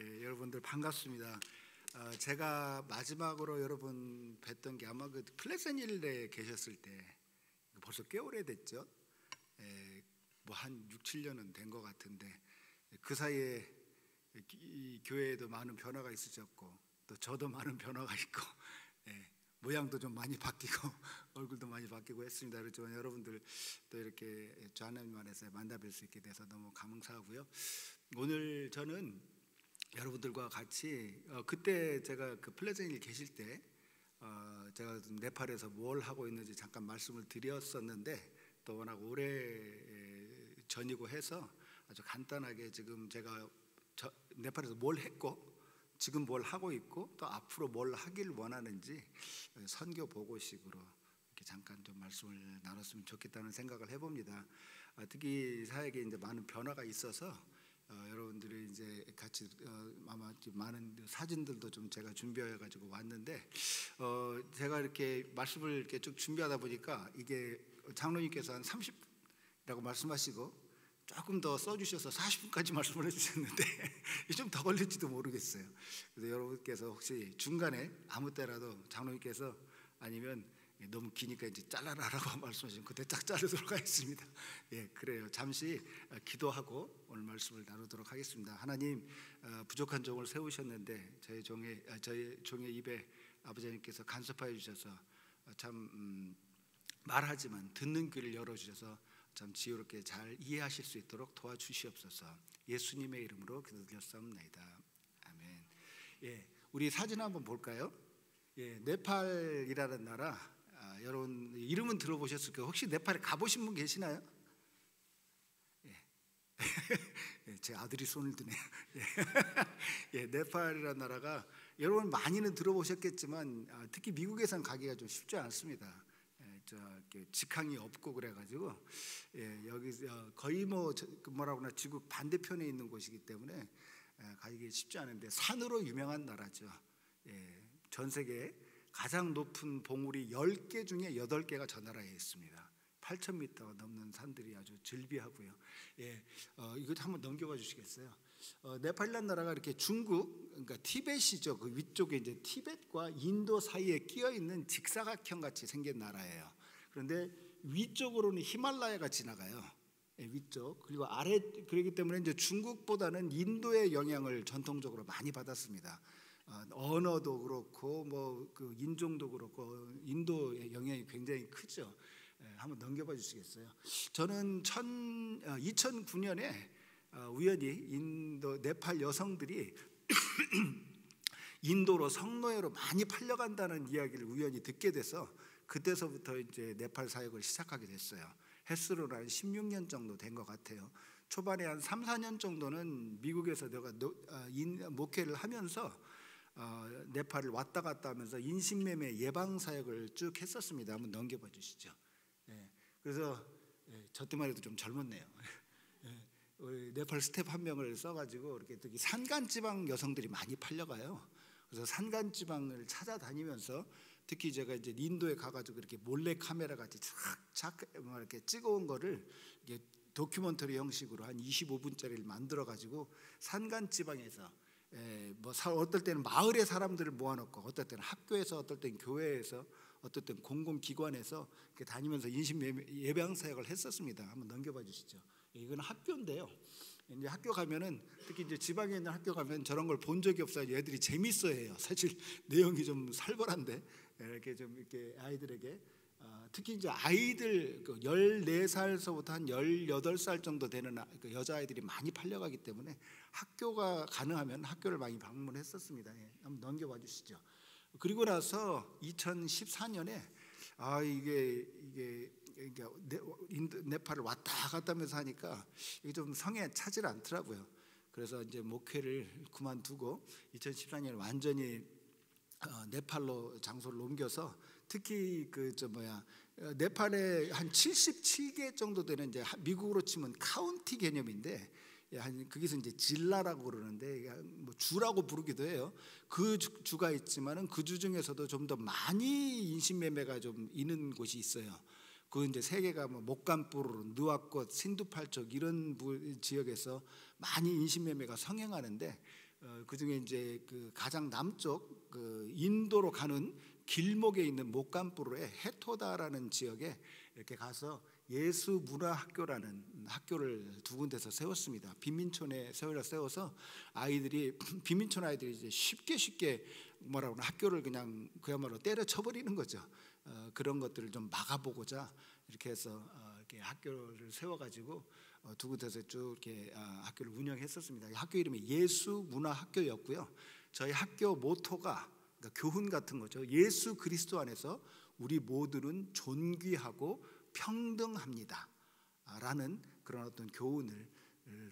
여러분들 반갑습니다. 제가 마지막으로 여러분 뵀던 게 아마 그 플레센일에 계셨을 때, 벌써 꽤 오래됐죠. 뭐 한 6, 7년은 된 것 같은데, 그 사이에 이 교회에도 많은 변화가 있으셨고, 또 저도 많은 변화가 있고, 모양도 좀 많이 바뀌고 얼굴도 많이 바뀌고 했습니다. 그렇지만 여러분들 또 이렇게 주 하나님 안에서 만나뵐 수 있게 돼서 너무 감사하고요. 오늘 저는 여러분들과 같이 그때 제가 그 플레센일 계실 때 제가 네팔에서 뭘 하고 있는지 잠깐 말씀을 드렸었는데, 또 워낙 오래 전이고 해서 아주 간단하게 지금 제가 네팔에서 뭘 했고 지금 뭘 하고 있고 또 앞으로 뭘 하길 원하는지 선교 보고식으로 이렇게 잠깐 좀 말씀을 나눴으면 좋겠다는 생각을 해봅니다. 특히 사역에 이제 많은 변화가 있어서 여러분들이 이제 같이 아마 많은 사진들도 좀 제가 준비해 가지고 왔는데, 제가 이렇게 말씀을 이렇게 쭉 준비하다 보니까 이게 장로님께서 한 30이라고 말씀하시고 조금 더 써주셔서 40분까지 말씀을 해주셨는데 좀 더 걸릴지도 모르겠어요. 그래서 여러분께서 혹시 중간에 아무 때라도 장로님께서 아니면 너무 기니까 이제 잘라라라고 말씀하시면 그때 딱 자르도록 하겠습니다. 그래요. 잠시 기도하고 오늘 말씀을 나누도록 하겠습니다. 하나님, 부족한 종을 세우셨는데 저희 종의 입에 아버지님께서 간섭하여 주셔서 참 말하지만 듣는 귀를 열어주셔서 참 지혜롭게 잘 이해하실 수 있도록 도와주시옵소서. 예수님의 이름으로 기도드렸사옵나이다. 아멘. 우리 사진 한번 볼까요? 네팔이라는 나라, 여러분 이름은 들어보셨을 거예요. 혹시 네팔에 가보신 분 계시나요? 제 아들이 손을 드네요. 네팔이라는 나라가 여러분 많이는 들어보셨겠지만 특히 미국에선 가기가 좀 쉽지 않습니다. 직항이 없고 그래가지고 여기 거의 뭐라고나 지구 반대편에 있는 곳이기 때문에 가기 쉽지 않은데 산으로 유명한 나라죠. 전 세계 가장 높은 봉우리 10개 중에 8개가 저 나라에 있습니다. 8,000m 넘는 산들이 아주 즐비하고요. 이것 한번 넘겨봐 주시겠어요? 네팔이라는 나라가 이렇게 중국, 그러니까 티벳이죠. 그 위쪽에 이제 티벳과 인도 사이에 끼어 있는 직사각형 같이 생긴 나라예요. 그런데 위쪽으로는 히말라야가 지나가요. 위쪽. 그리고 아래, 그렇기 때문에 이제 중국보다는 인도의 영향을 전통적으로 많이 받았습니다. 언어도 그렇고 그 인종도 그렇고 인도의 영향이 굉장히 크죠. 한번 넘겨봐 주시겠어요? 저는 2009년에 우연히 네팔 여성들이 인도로 성노예로 많이 팔려간다는 이야기를 우연히 듣게 돼서 그때서부터 이제 네팔 사역을 시작하게 됐어요. 횟수로는 한 16년 정도 된 것 같아요. 초반에 한 3, 4년 정도는 미국에서 내가 목회를 하면서 네팔을 왔다 갔다 하면서 인신매매 예방 사역을 쭉 했었습니다. 한번 넘겨봐 주시죠. 그래서 저 때만 해도 좀 젊었네요. 우리 네팔 스텝 한 명을 써가지고 이렇게 특히 산간지방 여성들이 많이 팔려가요. 그래서 산간지방을 찾아다니면서 특히 제가 이제 인도에 가가지고 이렇게 몰래 카메라 같이 착 이렇게 찍어온 거를 이게 다큐멘터리 형식으로 한 25분짜리를 만들어가지고 산간지방에서 어떨 때는 마을의 사람들을 모아놓고, 어떨 때는 학교에서, 어떨 때는 교회에서, 어떨 때는 공공기관에서 이렇게 다니면서 인신 예방 사역을 했었습니다. 한번 넘겨봐 주시죠. 이건 학교인데요. 이제 학교 가면은, 특히 이제 지방에 있는 학교 가면 저런 걸 본 적이 없어요. 얘들이 재밌어해요. 사실 내용이 좀 살벌한데 이렇게 좀 이렇게 아이들에게 특히 이제 아이들 14살서부터 한 18살 정도 되는 여자아이들이 많이 팔려가기 때문에 학교가 가능하면 학교를 많이 방문했었습니다. 한번 넘겨봐 주시죠. 그리고 나서 2014년에 이게 네팔을 왔다 갔다 하면서 하니까 이게 좀 성에 차질 않더라고요. 그래서 이제 목회를 그만두고 2014년에 완전히 네팔로 장소를 옮겨서, 특히 네팔에 한 77개 정도 되는 이제 미국으로 치면 카운티 개념인데, 거기서 이제 질라라고 그러는데 뭐 주라고 부르기도 해요. 그 주가 있지만은 그 주 중에서도 좀 더 많이 인신매매가 좀 있는 곳이 있어요. 그 이제 세계가 목간부르, 느와꽃, 신두팔족 이런 지역에서 많이 인신매매가 성행하는데, 그 중에 이제 그 가장 남쪽 그 인도로 가는 길목에 있는 목간부로의 헤토다라는 지역에 이렇게 가서 예수 문화학교라는 학교를 두 군데서 세웠습니다. 빈민촌에 세워서 아이들이 빈민촌 아이들이 이제 쉽게 뭐라고 하나 학교를 그냥 그야말로 때려쳐버리는 거죠. 그런 것들을 좀 막아보고자 이렇게 해서 이렇게 학교를 세워가지고 두 군데서 쭉 이렇게 학교를 운영했었습니다. 학교 이름이 예수 문화학교였고요. 저희 학교 모토가 그러니까 교훈 같은 거죠. 예수 그리스도 안에서 우리 모두는 존귀하고 평등합니다 라는 그런 어떤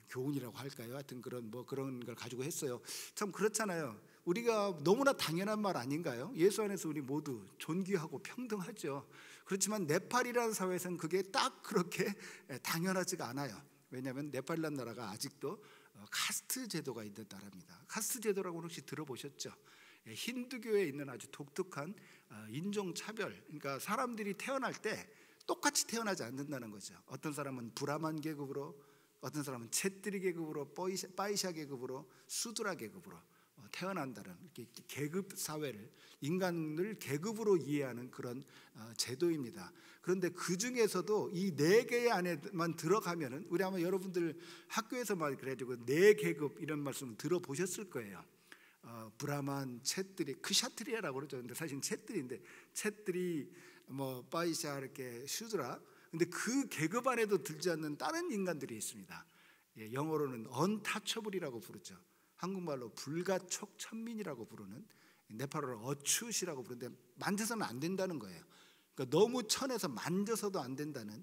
교훈이라고 할까요? 하여튼 그런 걸 가지고 했어요. 참 그렇잖아요. 우리가 너무나 당연한 말 아닌가요? 예수 안에서 우리 모두 존귀하고 평등하죠. 그렇지만 네팔이라는 사회에서는 그게 딱 그렇게 당연하지가 않아요. 왜냐하면 네팔이라는 나라가 아직도 카스트 제도가 있는 나라입니다. 카스트 제도라고 혹시 들어보셨죠? 힌두교에 있는 아주 독특한 인종차별. 그러니까 사람들이 태어날 때 똑같이 태어나지 않는다는 거죠. 어떤 사람은 브라만 계급으로, 어떤 사람은 쳇트리 계급으로, 빠이샤 계급으로, 수드라 계급으로 태어난다는 이렇게 계급 사회를, 인간을 계급으로 이해하는 그런 제도입니다. 그런데 그 중에서도 이 네 개 안에만 들어가면은, 우리 아마 여러분들 학교에서 말 그래가지고 네 계급 이런 말씀 들어보셨을 거예요. 브라만, 쳇트리, 크샤트리아라고 그러죠. 근데 사실 쳇트리인데, 쳇트리, 빠이샤, 이렇게 슈드라. 근데 그 계급 안에도 들지 않는 다른 인간들이 있습니다. 영어로는 untouchable이라고 부르죠. 한국말로 불가촉천민이라고 부르는, 네팔어로 어추시라고 부르는데 만져서는 안 된다는 거예요. 그러니까 너무 천해서 만져서도 안 된다는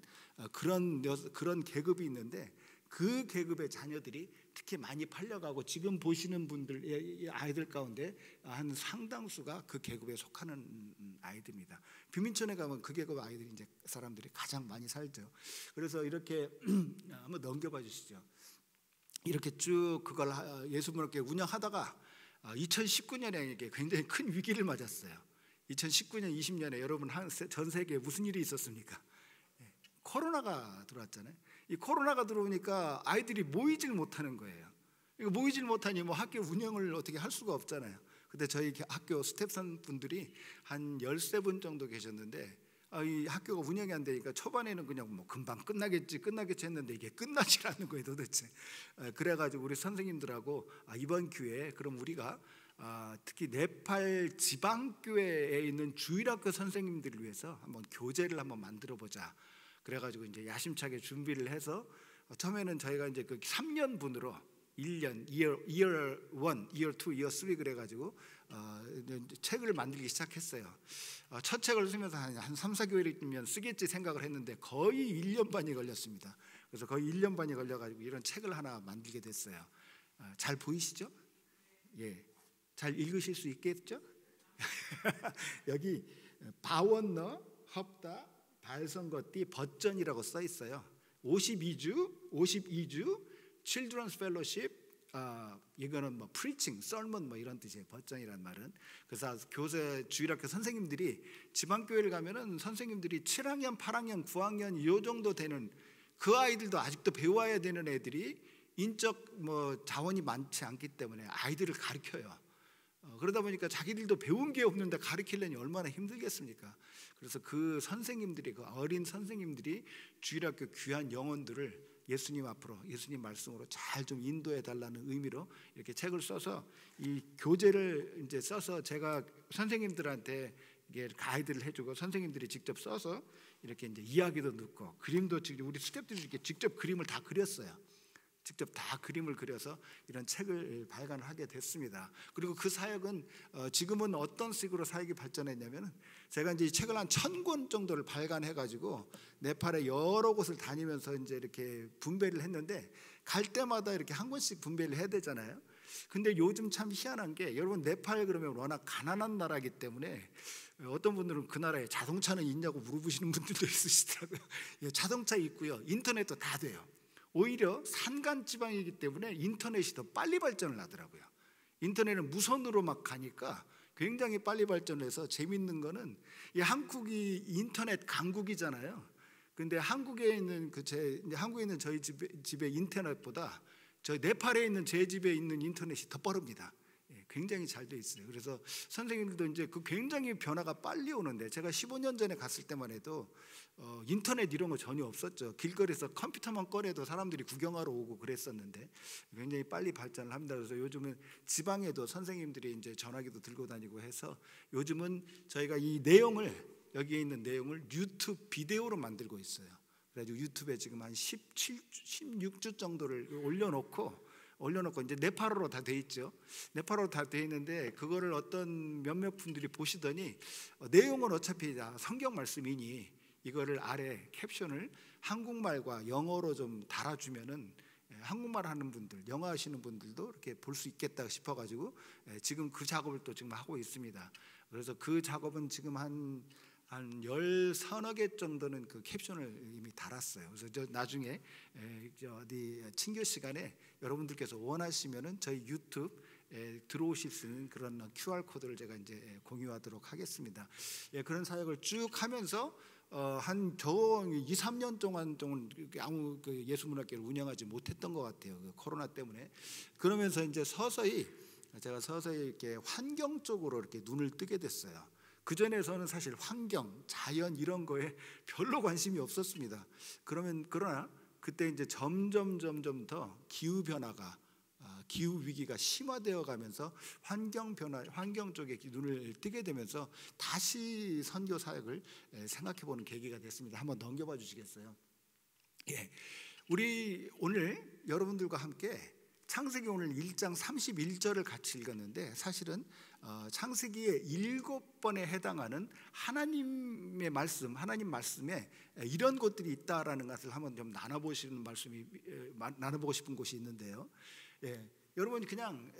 그런 계급이 있는데, 그 계급의 자녀들이 특히 많이 팔려가고, 지금 보시는 분들 아이들 가운데 한 상당수가 그 계급에 속하는 아이들입니다. 빈민촌에 가면 그 계급 아이들이 이제 사람들이 가장 많이 살죠. 그래서 이렇게 한번 넘겨봐 주시죠. 이렇게 쭉 그걸 예수문학교 운영하다가 2019년에 이게 굉장히 큰 위기를 맞았어요. 2019년, 20년에 여러분 전 세계에 무슨 일이 있었습니까? 코로나가 들어왔잖아요. 이 코로나가 들어오니까 아이들이 모이질 못하는 거예요. 이거 모이질 못하니 학교 운영을 어떻게 할 수가 없잖아요. 근데 저희 학교 스태프선 분들이 한 13분 정도 계셨는데, 이 학교가 운영이 안 되니까 초반에는 그냥 금방 끝나겠지 했는데 이게 끝나질 않는 거예요 도대체. 그래가지고 우리 선생님들하고 이번 기회에 그럼 우리가 특히 네팔 지방교회에 있는 주일학교 선생님들을 위해서 한번 교재를 한번 만들어 보자. 그래가지고 이제 야심차게 준비를 해서 처음에는 저희가 이제 그 3년분으로 1년, year 1, year 2, year 3 그래가지고 책을 만들기 시작했어요. 첫 책을 쓰면서 한 3, 4개월이면 쓰겠지 생각을 했는데 거의 1년 반이 걸렸습니다. 그래서 거의 1년 반이 걸려가지고 이런 책을 하나 만들게 됐어요. 잘 보이시죠? 예, 잘 읽으실 수 있겠죠? 여기 바원너 헙다 발선거띠 버전이라고 써 있어요. 52주 Children's Fellowship, 이거는 preaching, sermon 이런 뜻이에요. 버전이란 말은. 그래서 교세 주일학교 선생님들이 지방교회를 가면은 선생님들이 7학년, 8학년, 9학년 이 정도 되는 그 아이들도 아직도 배워야 되는 애들이 인적 자원이 많지 않기 때문에 아이들을 가르쳐요. 그러다 보니까 자기들도 배운 게 없는데 가르치려니 얼마나 힘들겠습니까? 그래서 그 선생님들이, 그 어린 선생님들이 주일학교 귀한 영혼들을 예수님 앞으로, 예수님 말씀으로 잘 좀 인도해 달라는 의미로 이렇게 책을 써서 이 교재를 이제 써서 제가 선생님들한테 이게 가이드를 해주고, 선생님들이 직접 써서 이렇게 이제 이야기도 듣고, 그림도 우리 스태프들이 이렇게 직접 그림을 다 그렸어요. 직접 다 그림을 그려서 이런 책을 발간을 하게 됐습니다. 그리고 그 사역은 지금은 어떤 식으로 사역이 발전했냐면, 제가 이제 이 책을 한 1000권 정도를 발간해 가지고 네팔의 여러 곳을 다니면서 이제 이렇게 분배를 했는데, 갈 때마다 이렇게 한 권씩 분배를 해야 되잖아요. 근데 요즘 참 희한한 게, 여러분 네팔 그러면 워낙 가난한 나라이기 때문에 어떤 분들은 그 나라에 자동차는 있냐고 물어보시는 분들도 있으시더라고요. 자동차 있고요, 인터넷도 다 돼요. 오히려 산간지방이기 때문에 인터넷이 더 빨리 발전을 하더라고요. 인터넷은 무선으로 막 가니까 굉장히 빨리 발전해서 재밌는 거는, 이 한국이 인터넷 강국이잖아요. 근데 한국에 있는 저희 집의 인터넷보다 저 네팔에 있는 제 집에 있는 인터넷이 더 빠릅니다. 굉장히 잘 돼 있어요. 그래서 선생님들도 이제 그 굉장히 변화가 빨리 오는데, 제가 15년 전에 갔을 때만 해도 인터넷 이런 거 전혀 없었죠. 길거리에서 컴퓨터만 꺼내도 사람들이 구경하러 오고 그랬었는데 굉장히 빨리 발전을 합니다. 그래서 요즘은 지방에도 선생님들이 이제 전화기도 들고 다니고 해서 요즘은 저희가 이 내용을, 여기에 있는 내용을 유튜브 비디오로 만들고 있어요. 그래가지고 유튜브에 지금 한 16주 정도를 올려놓고 이제 네팔어로 다 돼 있죠. 네팔어로 다 돼 있는데 그거를 어떤 몇몇 분들이 보시더니 내용은 어차피 다 성경 말씀이니 이거를 아래 캡션을 한국말과 영어로 좀 달아주면은 한국말 하는 분들, 영어 하시는 분들도 이렇게 볼 수 있겠다 싶어가지고 지금 그 작업을 또 지금 하고 있습니다. 그래서 그 작업은 지금 한 10서너 개 정도는 그 캡션을 이미 달았어요. 그래서 저 나중에 어디 친교 시간에 여러분들께서 원하시면은 저희 유튜브 들어오실 수 있는 그런 QR 코드를 제가 이제 공유하도록 하겠습니다. 그런 사역을 쭉 하면서 한 겨우 2, 3년 동안 아무 그 예수문학교를 운영하지 못했던 것 같아요. 그 코로나 때문에. 그러면서 이제 제가 서서히 이렇게 환경 쪽으로 이렇게 눈을 뜨게 됐어요. 그 전에서는 사실 환경, 자연 이런 거에 별로 관심이 없었습니다. 그러나 그때 이제 점점 더 기후 변화가, 기후 위기가 심화되어 가면서 환경 변화, 환경 쪽에 눈을 뜨게 되면서 다시 선교 사역을 생각해 보는 계기가 됐습니다. 한번 넘겨봐 주시겠어요? 우리 오늘 여러분들과 함께 창세기 오늘 1장 31절을 같이 읽었는데, 사실은 창세기의 7번에 해당하는 하나님의 말씀, 하나님 말씀에 이런 것들이 있다라는 것을 한번 좀 나눠보고 싶은 곳이 있는데요. 여러분이 그냥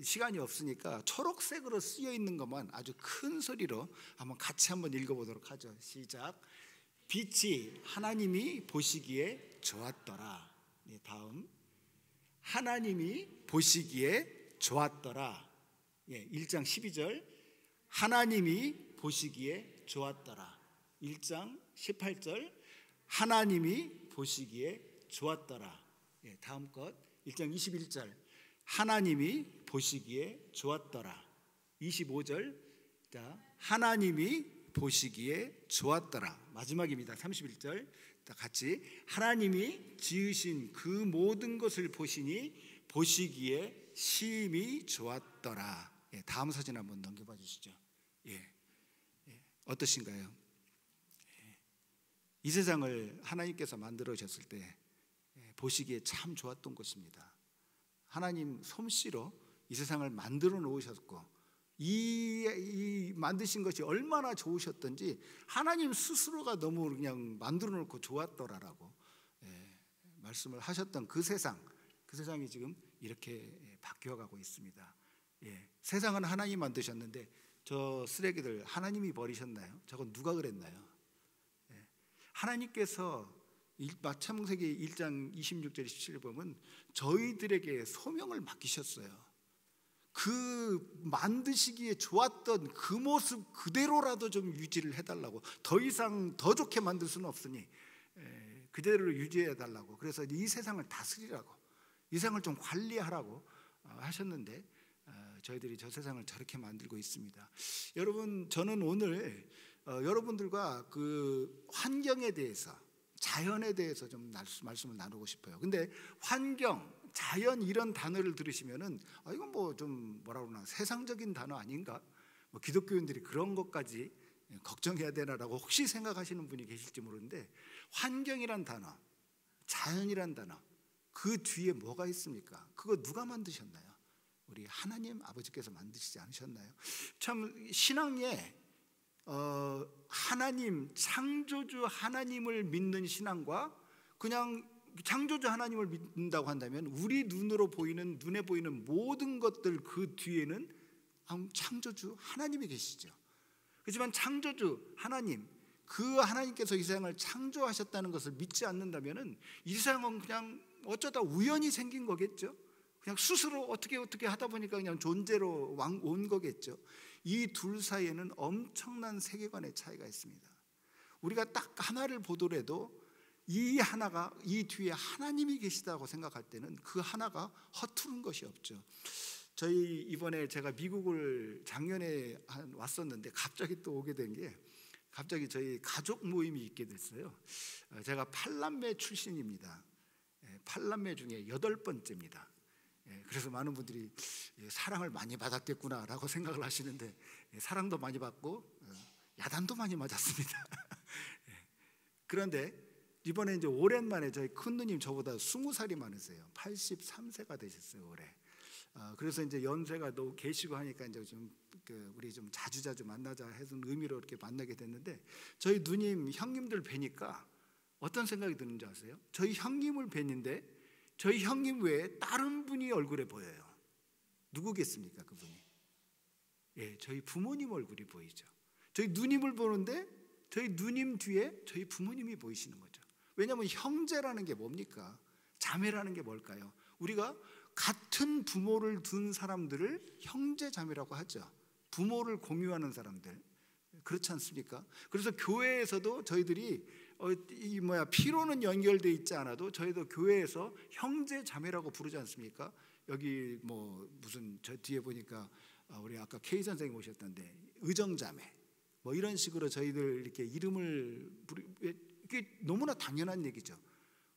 시간이 없으니까 초록색으로 쓰여 있는 것만 아주 큰 소리로 같이 한번 읽어보도록 하죠. 시작. 빛이 하나님이 보시기에 좋았더라. 다음. 하나님이 보시기에 좋았더라. 1장 12절. 하나님이 보시기에 좋았더라. 1장 18절. 하나님이 보시기에 좋았더라. 다음 것 1장 21절. 하나님이 보시기에 좋았더라. 25절. 하나님이 보시기에 좋았더라. 마지막입니다. 31절. 같이. 하나님이 지으신 그 모든 것을 보시니 보시기에 심히 좋았더라. 다음 사진 한번 넘겨봐 주시죠. 어떠신가요? 이 세상을 하나님께서 만들어 주셨을 때 보시기에 참 좋았던 것입니다. 하나님 솜씨로 이 세상을 만들어 놓으셨고, 이 만드신 것이 얼마나 좋으셨던지 하나님 스스로가 너무 그냥 만들어 놓고 좋았더라라고 말씀을 하셨던 그 세상이 지금 이렇게 바뀌어가고 있습니다. 세상은 하나님 만드셨는데 저 쓰레기들 하나님이 버리셨나요? 저건 누가 그랬나요? 하나님께서 창세기 1장 26절 27절 보면 저희들에게 소명을 맡기셨어요. 그 만드시기에 좋았던 그 모습 그대로라도 좀 유지를 해달라고, 더 이상 더 좋게 만들 수는 없으니 그대로 유지해달라고, 그래서 이 세상을 다스리라고, 이 세상을 좀 관리하라고 하셨는데 저희들이 저 세상을 저렇게 만들고 있습니다. 여러분, 저는 오늘 여러분들과 그 환경에 대해서, 자연에 대해서 좀 말씀을 나누고 싶어요. 근데 환경, 자연 이런 단어를 들으시면은 이건 뭐 좀 뭐라 그러나 세상적인 단어 아닌가? 뭐 기독교인들이 그런 것까지 걱정해야 되나라고 혹시 생각하시는 분이 계실지 모르는데, 환경이란 단어, 자연이란 단어, 그 뒤에 뭐가 있습니까? 그거 누가 만드셨나요? 우리 하나님 아버지께서 만드시지 않으셨나요? 참 신앙에 하나님, 창조주 하나님을 믿는 신앙과 그냥 창조주 하나님을 믿는다고 한다면 우리 눈에 보이는 모든 것들 그 뒤에는 창조주 하나님이 계시죠. 그렇지만 창조주 하나님, 그 하나님께서 이 세상을 창조하셨다는 것을 믿지 않는다면 이 세상은 그냥 어쩌다 우연히 생긴 거겠죠. 그냥 스스로 어떻게 하다 보니까 그냥 존재로 온 거겠죠. 이 둘 사이에는 엄청난 세계관의 차이가 있습니다. 우리가 딱 하나를 보더라도 이 하나가, 이 뒤에 하나님이 계시다고 생각할 때는 그 하나가 허투른 것이 없죠. 저희 이번에 제가 미국을 작년에 왔었는데 갑자기 또 오게 된 게, 갑자기 저희 가족 모임이 있게 됐어요. 제가 8남매 출신입니다. 8남매 중에 8번째입니다. 그래서 많은 분들이 사랑을 많이 받았겠구나라고 생각을 하시는데, 사랑도 많이 받고 야단도 많이 맞았습니다. 그런데 이번에 이제 오랜만에 저희 큰 누님 저보다 20살이 많으세요. 83세가 되셨어요 올해. 그래서 이제 연세가 또 계시고 하니까 이제 좀 우리 좀 자주 만나자 해서 의미로 이렇게 만나게 됐는데, 저희 누님 형님들 뵈니까 어떤 생각이 드는지 아세요? 저희 형님을 뵀는데 저희 형님 외에 다른 분이 얼굴에 보여요. 누구겠습니까 그분이? 저희 부모님 얼굴이 보이죠. 저희 누님을 보는데 저희 누님 뒤에 저희 부모님이 보이시는 거죠. 왜냐하면 형제라는 게 뭡니까? 자매라는 게 뭘까요? 우리가 같은 부모를 둔 사람들을 형제 자매라고 하죠. 부모를 공유하는 사람들, 그렇지 않습니까? 그래서 교회에서도 저희들이 피로는 연결돼 있지 않아도 저희도 교회에서 형제 자매라고 부르지 않습니까? 여기 무슨 저 뒤에 보니까 우리 아까 K 선생님 오셨던데 의정자매 이런 식으로 저희들 이렇게 이름을 이게 너무나 당연한 얘기죠.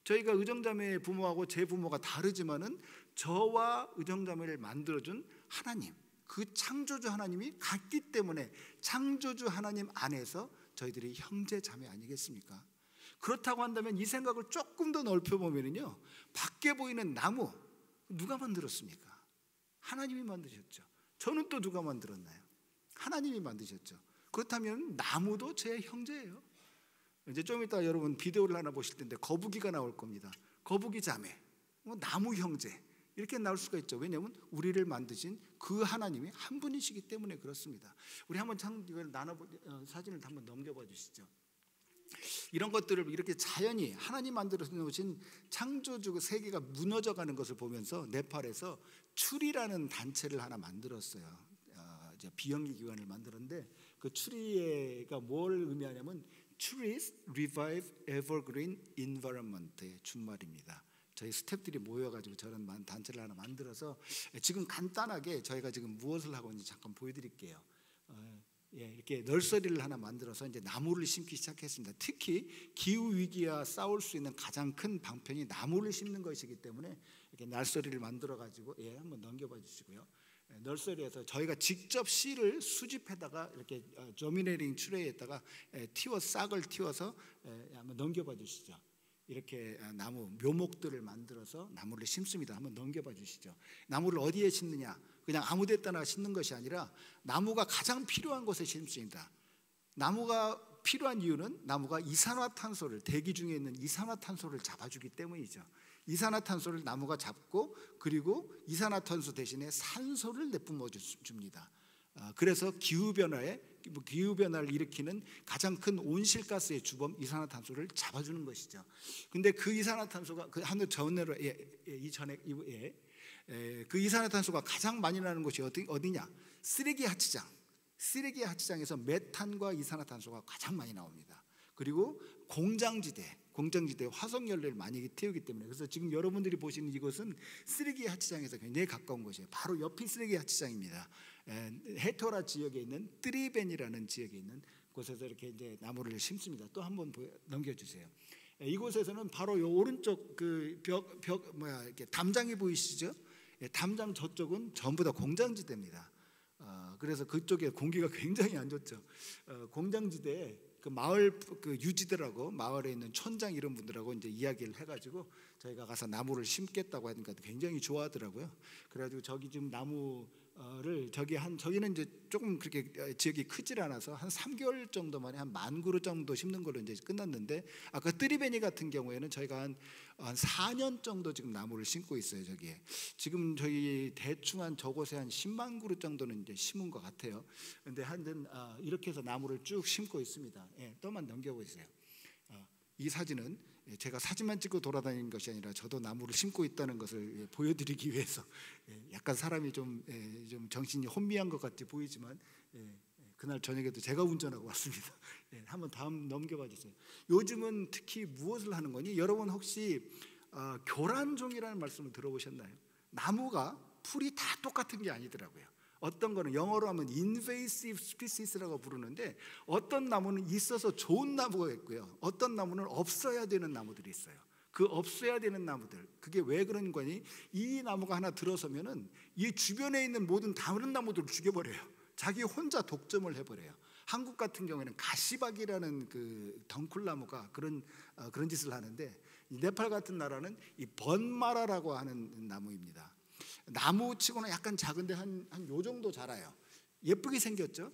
저희가 의정자매의 부모하고 제 부모가 다르지만은 저와 의정자매를 만들어준 하나님, 그 창조주 하나님이 같기 때문에 창조주 하나님 안에서 저희들이 형제 자매 아니겠습니까? 그렇다고 한다면 이 생각을 조금 더 넓혀보면요, 밖에 보이는 나무 누가 만들었습니까? 하나님이 만드셨죠. 저는 또 누가 만들었나요? 하나님이 만드셨죠. 그렇다면 나무도 제 형제예요. 이제 좀 이따 여러분 비디오를 하나 보실 텐데 거북이가 나올 겁니다. 거북이 자매, 나무 형제 이렇게 나올 수가 있죠. 왜냐하면 우리를 만드신 그 하나님이 한 분이시기 때문에 그렇습니다. 우리 한번 이걸 사진을 한번 넘겨봐 주시죠. 이런 것들을 이렇게 자연히 하나님 만들어 놓으신 창조주 세계가 무너져가는 것을 보면서 네팔에서 추리라는 단체를 하나 만들었어요. 비영리 기관을 만들었는데 그 추리가 뭘 의미하냐면 Trees Revive Evergreen Environment의 준말입니다. 저희 스태프들이 모여가지고 저런 단체를 하나 만들어서 지금 간단하게 저희가 지금 무엇을 하고 있는지 잠깐 보여드릴게요. 이렇게 널서리를 하나 만들어서 이제 나무를 심기 시작했습니다. 특히 기후 위기와 싸울 수 있는 가장 큰 방편이 나무를 심는 것이기 때문에 이렇게 널서리를 만들어 가지고 한번 넘겨봐 주시고요. 널서리에서 저희가 직접 씨를 수집해다가 이렇게 저미네링 트레이에다가 싹을 틔워서 한번 넘겨봐 주시죠. 이렇게 나무 묘목들을 만들어서 나무를 심습니다. 한번 넘겨봐 주시죠. 나무를 어디에 심느냐? 그냥 아무 데다나 심는 것이 아니라 나무가 가장 필요한 곳에 심습니다. 나무가 필요한 이유는 나무가 이산화탄소를, 대기 중에 있는 이산화탄소를 잡아주기 때문이죠. 이산화탄소를 나무가 잡고 그리고 이산화탄소 대신에 산소를 내뿜어 줍니다. 그래서 기후변화를 일으키는 가장 큰 온실가스의 주범 이산화탄소를 잡아주는 것이죠. 근데 그 이산화탄소가 그 하늘 전내로 그 이산화탄소가 가장 많이 나는 곳이 어디냐? 쓰레기 하치장에서 메탄과 이산화탄소가 가장 많이 나옵니다. 그리고 공장지대 화석연료를 많이 태우기 때문에, 그래서 지금 여러분들이 보시는 이곳은 쓰레기 하치장에서 굉장히 가까운 곳이에요. 바로 옆이 쓰레기 하치장입니다. 헤토라 지역에 있는 트리벤이라는 지역에 있는 곳에서 이렇게 이제 나무를 심습니다. 또 한번 넘겨주세요. 이곳에서는 바로 요 오른쪽 그 이렇게 담장이 보이시죠? 담장 저쪽은 전부 다 공장지대입니다. 그래서 그쪽에 공기가 굉장히 안 좋죠. 공장지대에 그 마을 그 유지들하고 마을에 있는 촌장 이런 분들하고 이제 이야기를 해가지고 저희가 가서 나무를 심겠다고 하니까 굉장히 좋아하더라고요. 그래가지고 저기 지금 나무를 저기는 이제 조금 그렇게 지역이 크질 않아서 한 3개월 정도 만에 한 10,000그루 정도 심는 걸로 이제 끝났는데, 아까 뜨리베니 같은 경우에는 저희가 한 4년 정도 지금 나무를 심고 있어요. 저기에 지금 저희 대충 한 저곳에 한 100,000그루 정도는 이제 심은 것 같아요. 근데 하여튼 이렇게 해서 나무를 쭉 심고 있습니다. 또만 넘겨보세요. 이 사진은 제가 사진만 찍고 돌아다니는 것이 아니라 저도 나무를 심고 있다는 것을 보여드리기 위해서, 약간 사람이 좀 정신이 혼미한 것 같이 보이지만 그날 저녁에도 제가 운전하고 왔습니다. 예, 한번 다음 넘겨봐 주세요. 요즘은 특히 무엇을 하는 거니? 여러분 혹시 교란종이라는 말씀을 들어보셨나요? 나무가 풀이 다 똑같은 게 아니더라고요. 어떤 거는 영어로 하면 invasive species라고 부르는데 어떤 나무는 있어서 좋은 나무가 있고요. 어떤 나무는 없어야 되는 나무들이 있어요. 그 없어야 되는 나무들, 그게 왜 그런 거니? 이 나무가 하나 들어서면은 이 주변에 있는 모든 다른 나무들을 죽여버려요. 자기 혼자 독점을 해버려요. 한국 같은 경우에는 가시박이라는 그 덩쿨나무가 그런 짓을 하는데, 이 네팔 같은 나라는 이 번마라라고 하는 나무입니다. 나무치고는 약간 작은데 한 요 정도 자라요. 예쁘게 생겼죠.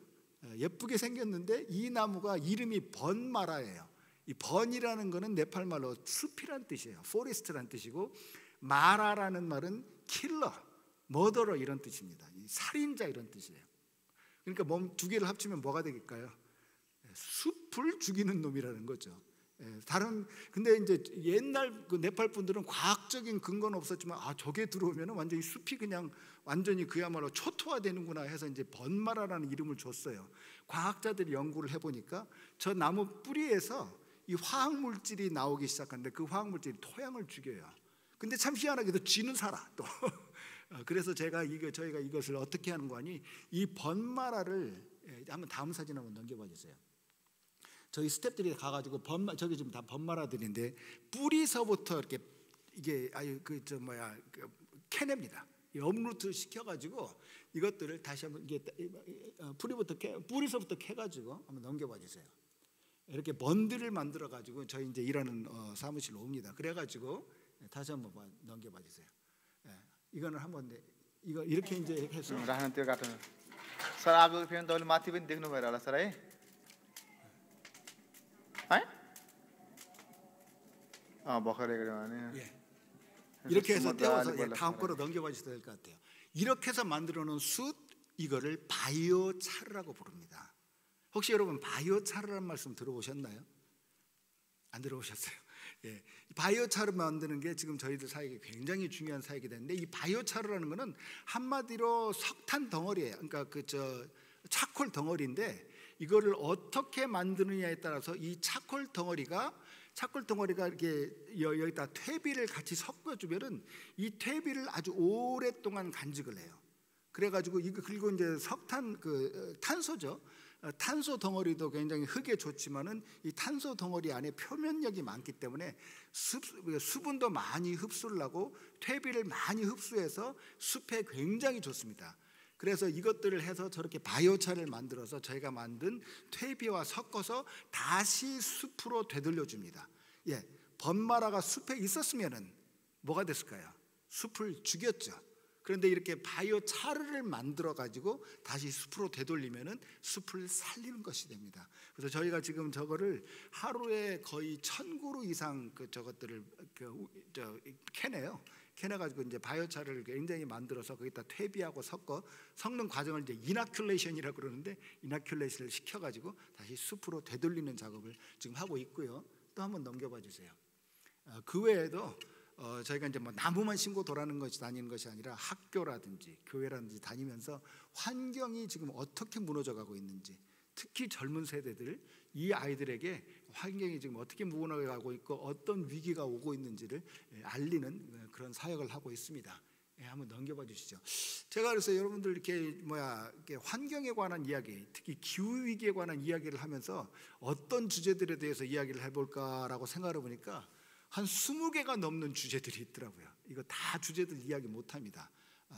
예쁘게 생겼는데 이 나무가 이름이 번마라예요. 이 번이라는 거는 네팔 말로 숲이란 뜻이에요. 포레스트란 뜻이고, 마라라는 말은 킬러, 머더러 이런 뜻입니다. 살인자 이런 뜻이에요. 그러니까 몸 두 개를 합치면 뭐가 되겠까요? 숲을 죽이는 놈이라는 거죠. 근데 이제 옛날 그 네팔 분들은 과학적인 근거는 없었지만 저게 들어오면 완전히 숲이 그냥 완전히 그야말로 초토화되는구나 해서 이제 번마라라는 이름을 줬어요. 과학자들이 연구를 해보니까 저 나무 뿌리에서 이 화학물질이 나오기 시작하는데 그 화학물질이 토양을 죽여요. 근데 참 희한하게도 쥐는 살아 또. 그래서 저희가 이것을 어떻게 하는 거니? 이 번마라를 한번 다음 사진 한번 넘겨봐 주세요. 저희 스태프들이 가가지고 저기 지금 다 번마라들인데 뿌리서부터 이렇게 이게 캐냅니다. 업루트 시켜가지고 이것들을 다시 한번 이게 뿌리서부터 캐가지고 한번 넘겨봐 주세요. 이렇게 번들을 만들어 가지고 저희 이제 일하는 사무실로 옵니다. 그래가지고 다시 한번 넘겨봐 주세요. 이거는 한번 이거 이렇게 이제 해서 राख्न त्यो काट्नु सर आगोको फेरि तपाईँले माथि पनि देख्नु भएर होला सर है भर्खरै गऱ्यो भने 이렇게 해서 떼어서 다음 거로 넘겨봐 주셔야 될 것 같아요. 이렇게 해서 만들어 놓은 숯, 이거를 바이오차르라고 부릅니다. 혹시 여러분 바이오차르라는 말씀 들어보셨나요? 안 들어보셨어요? 예, 바이오차르 만드는 게 지금 저희들 사역에 굉장히 중요한 사역이 되는데, 이 바이오차르라는 거는 한마디로 석탄 덩어리예요. 그러니까 차콜 덩어리인데, 이거를 어떻게 만드느냐에 따라서 이 차콜 덩어리가 이렇게 여기다 퇴비를 같이 섞어주면은 이 퇴비를 아주 오랫동안 간직을 해요. 그래가지고 그리고 이제 탄소죠. 탄소 덩어리도 굉장히 흙에 좋지만은 이 탄소 덩어리 안에 표면력이 많기 때문에 수분도 많이 흡수를 하고 퇴비를 많이 흡수해서 숲에 굉장히 좋습니다. 그래서 이것들을 해서 저렇게 바이오차를 만들어서 저희가 만든 퇴비와 섞어서 다시 숲으로 되돌려 줍니다. 번마라가 숲에 있었으면은 뭐가 됐을까요? 숲을 죽였죠. 그런데 이렇게 바이오차르를 만들어 가지고 다시 숲으로 되돌리면은 숲을 살리는 것이 됩니다. 그래서 저희가 지금 저거를 하루에 거의 1000그루 이상 저것들을 캐내요. 캐내가지고 이제 바이오차를 굉장히 만들어서 거기다 퇴비하고 섞는 과정을 이제 이나큘레이션이라고 그러는데, 이나큘레이션을 시켜가지고 다시 숲으로 되돌리는 작업을 지금 하고 있고요. 또 한번 넘겨봐 주세요. 그 외에도 저희가 이제 나무만 심고 다니는 것이 아니라 학교라든지 교회라든지 다니면서 환경이 지금 어떻게 무너져가고 있는지, 특히 젊은 세대들, 이 아이들에게 환경이 지금 어떻게 무너져가고 있고 어떤 위기가 오고 있는지를 알리는 그런 사역을 하고 있습니다. 한번 넘겨봐 주시죠. 제가 그래서 여러분들 이렇게 환경에 관한 이야기, 특히 기후 위기에 관한 이야기를 하면서 어떤 주제들에 대해서 이야기를 해볼까라고 생각을 해보니까 한 20개가 넘는 주제들이 있더라고요. 이거 다 주제들 이야기 못합니다.